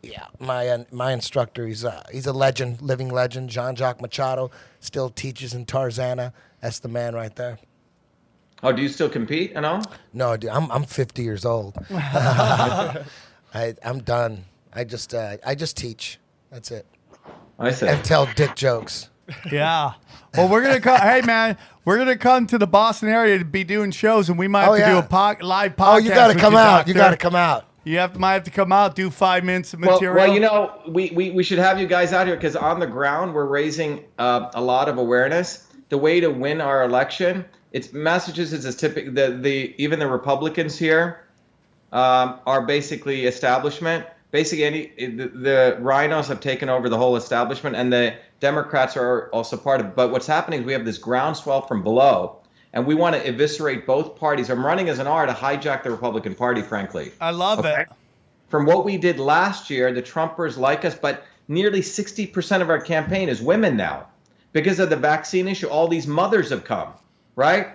yeah, my instructor, he's a legend, living legend. Jean-Jacques Machado still teaches in Tarzana. That's the man right there. Oh, do you still compete and all? No, dude, I'm 50 years old. I'm done. I just teach. That's it. I see. And tell dick jokes. Yeah. Well, we're gonna come. Hey, man, we're gonna come to the Boston area to be doing shows, and we might have to do a live podcast. Oh, you got to with come out. Doctor. You got to come out. You might have to come out, do 5 minutes of material. Well, we should have you guys out here because on the ground we're raising a lot of awareness. The way to win our election, it's Massachusetts is typically even the Republicans here are basically establishment. Basically, the rhinos have taken over the whole establishment, and the Democrats are also part of it. But what's happening is we have this groundswell from below, and we want to eviscerate both parties. I'm running as an R to hijack the Republican Party, frankly. I love it. From what we did last year, the Trumpers like us, but nearly 60% of our campaign is women now. Because of the vaccine issue, all these mothers have come, right?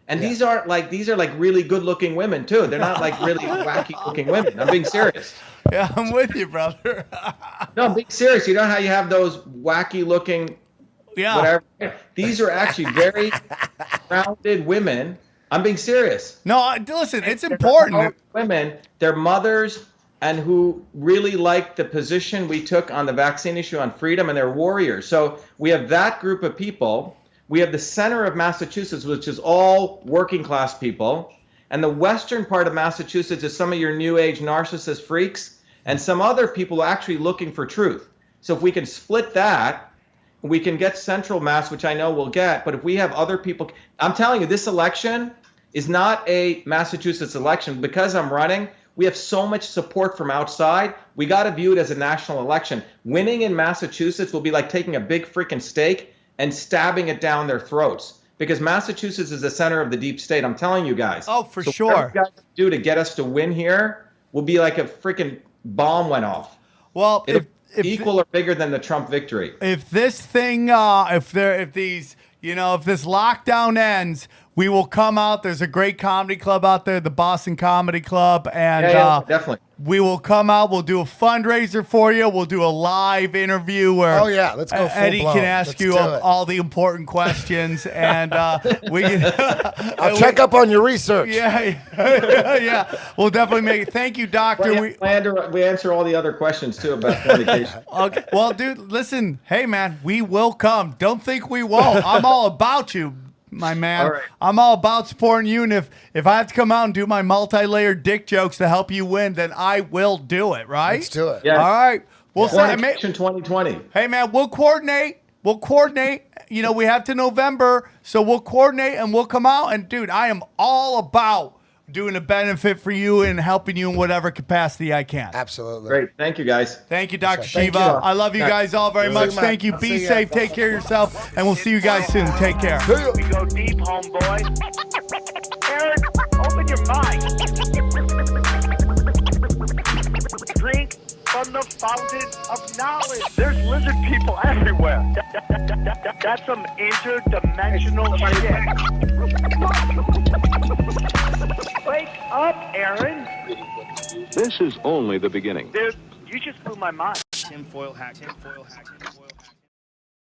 And these are like really good-looking women, too. They're not like really wacky-looking women. I'm being serious. Yeah, I'm with you, brother. No, I'm being serious. You know how you have those wacky-looking whatever? These are actually very grounded women. I'm being serious. No, listen, it's important. Women, they're mothers and who really like the position we took on the vaccine issue on freedom, and they're warriors. So we have that group of people. We have the center of Massachusetts, which is all working class people. And the western part of Massachusetts is some of your new age narcissist freaks and some other people actually looking for truth. So if we can split that, we can get central Mass, which I know we'll get. But if we have other people, I'm telling you, this election is not a Massachusetts election. Because I'm running, we have so much support from outside. We got to view it as a national election. Winning in Massachusetts will be like taking a big freaking steak and stabbing it down their throats. Because Massachusetts is the center of the deep state. I'm telling you guys. Oh, for so sure. Whatever you guys do to get us to win here will be like a freaking bomb went off. Well, It'll equal or bigger than the Trump victory. If this thing, if this lockdown ends, we will come out. There's a great comedy club out there, the Boston Comedy Club, and definitely. We will come out. We'll do a fundraiser for you. We'll do a live interview where let's go full Eddie blown. can ask Let's you do it. all the important questions, and we can. I'll check up on your research. Yeah. We'll definitely make it. Thank you, Doctor. We answer all the other questions too about communication. Okay. Well, dude, listen. Hey, man, we will come. Don't think we won't. I'm all about you, my man. All right. I'm all about supporting you, and if I have to come out and do my multi-layered dick jokes to help you win, then I will do it, right? Let's do it. Yes. All right. We'll say, Fornication 2020. hey man, we'll coordinate. We'll coordinate. You know, we have to November, so we'll coordinate and we'll come out. And dude, I am all about doing a benefit for you and helping you in whatever capacity I can. Absolutely. Great. Thank you, guys. Thank you, Dr. Thank Shiva. you. I love you guys all very See much. you, man. Thank you. I'll Be see ya. safe. Take care of yourself. And we'll see you guys soon. Take care. We go deep, homeboy. Aaron, open your mind. Drink from the fountain of knowledge. There's lizard people everywhere. That's some interdimensional shit. Wake up, Aaron. This is only the beginning. Dude, you just blew my mind. Tinfoil hat.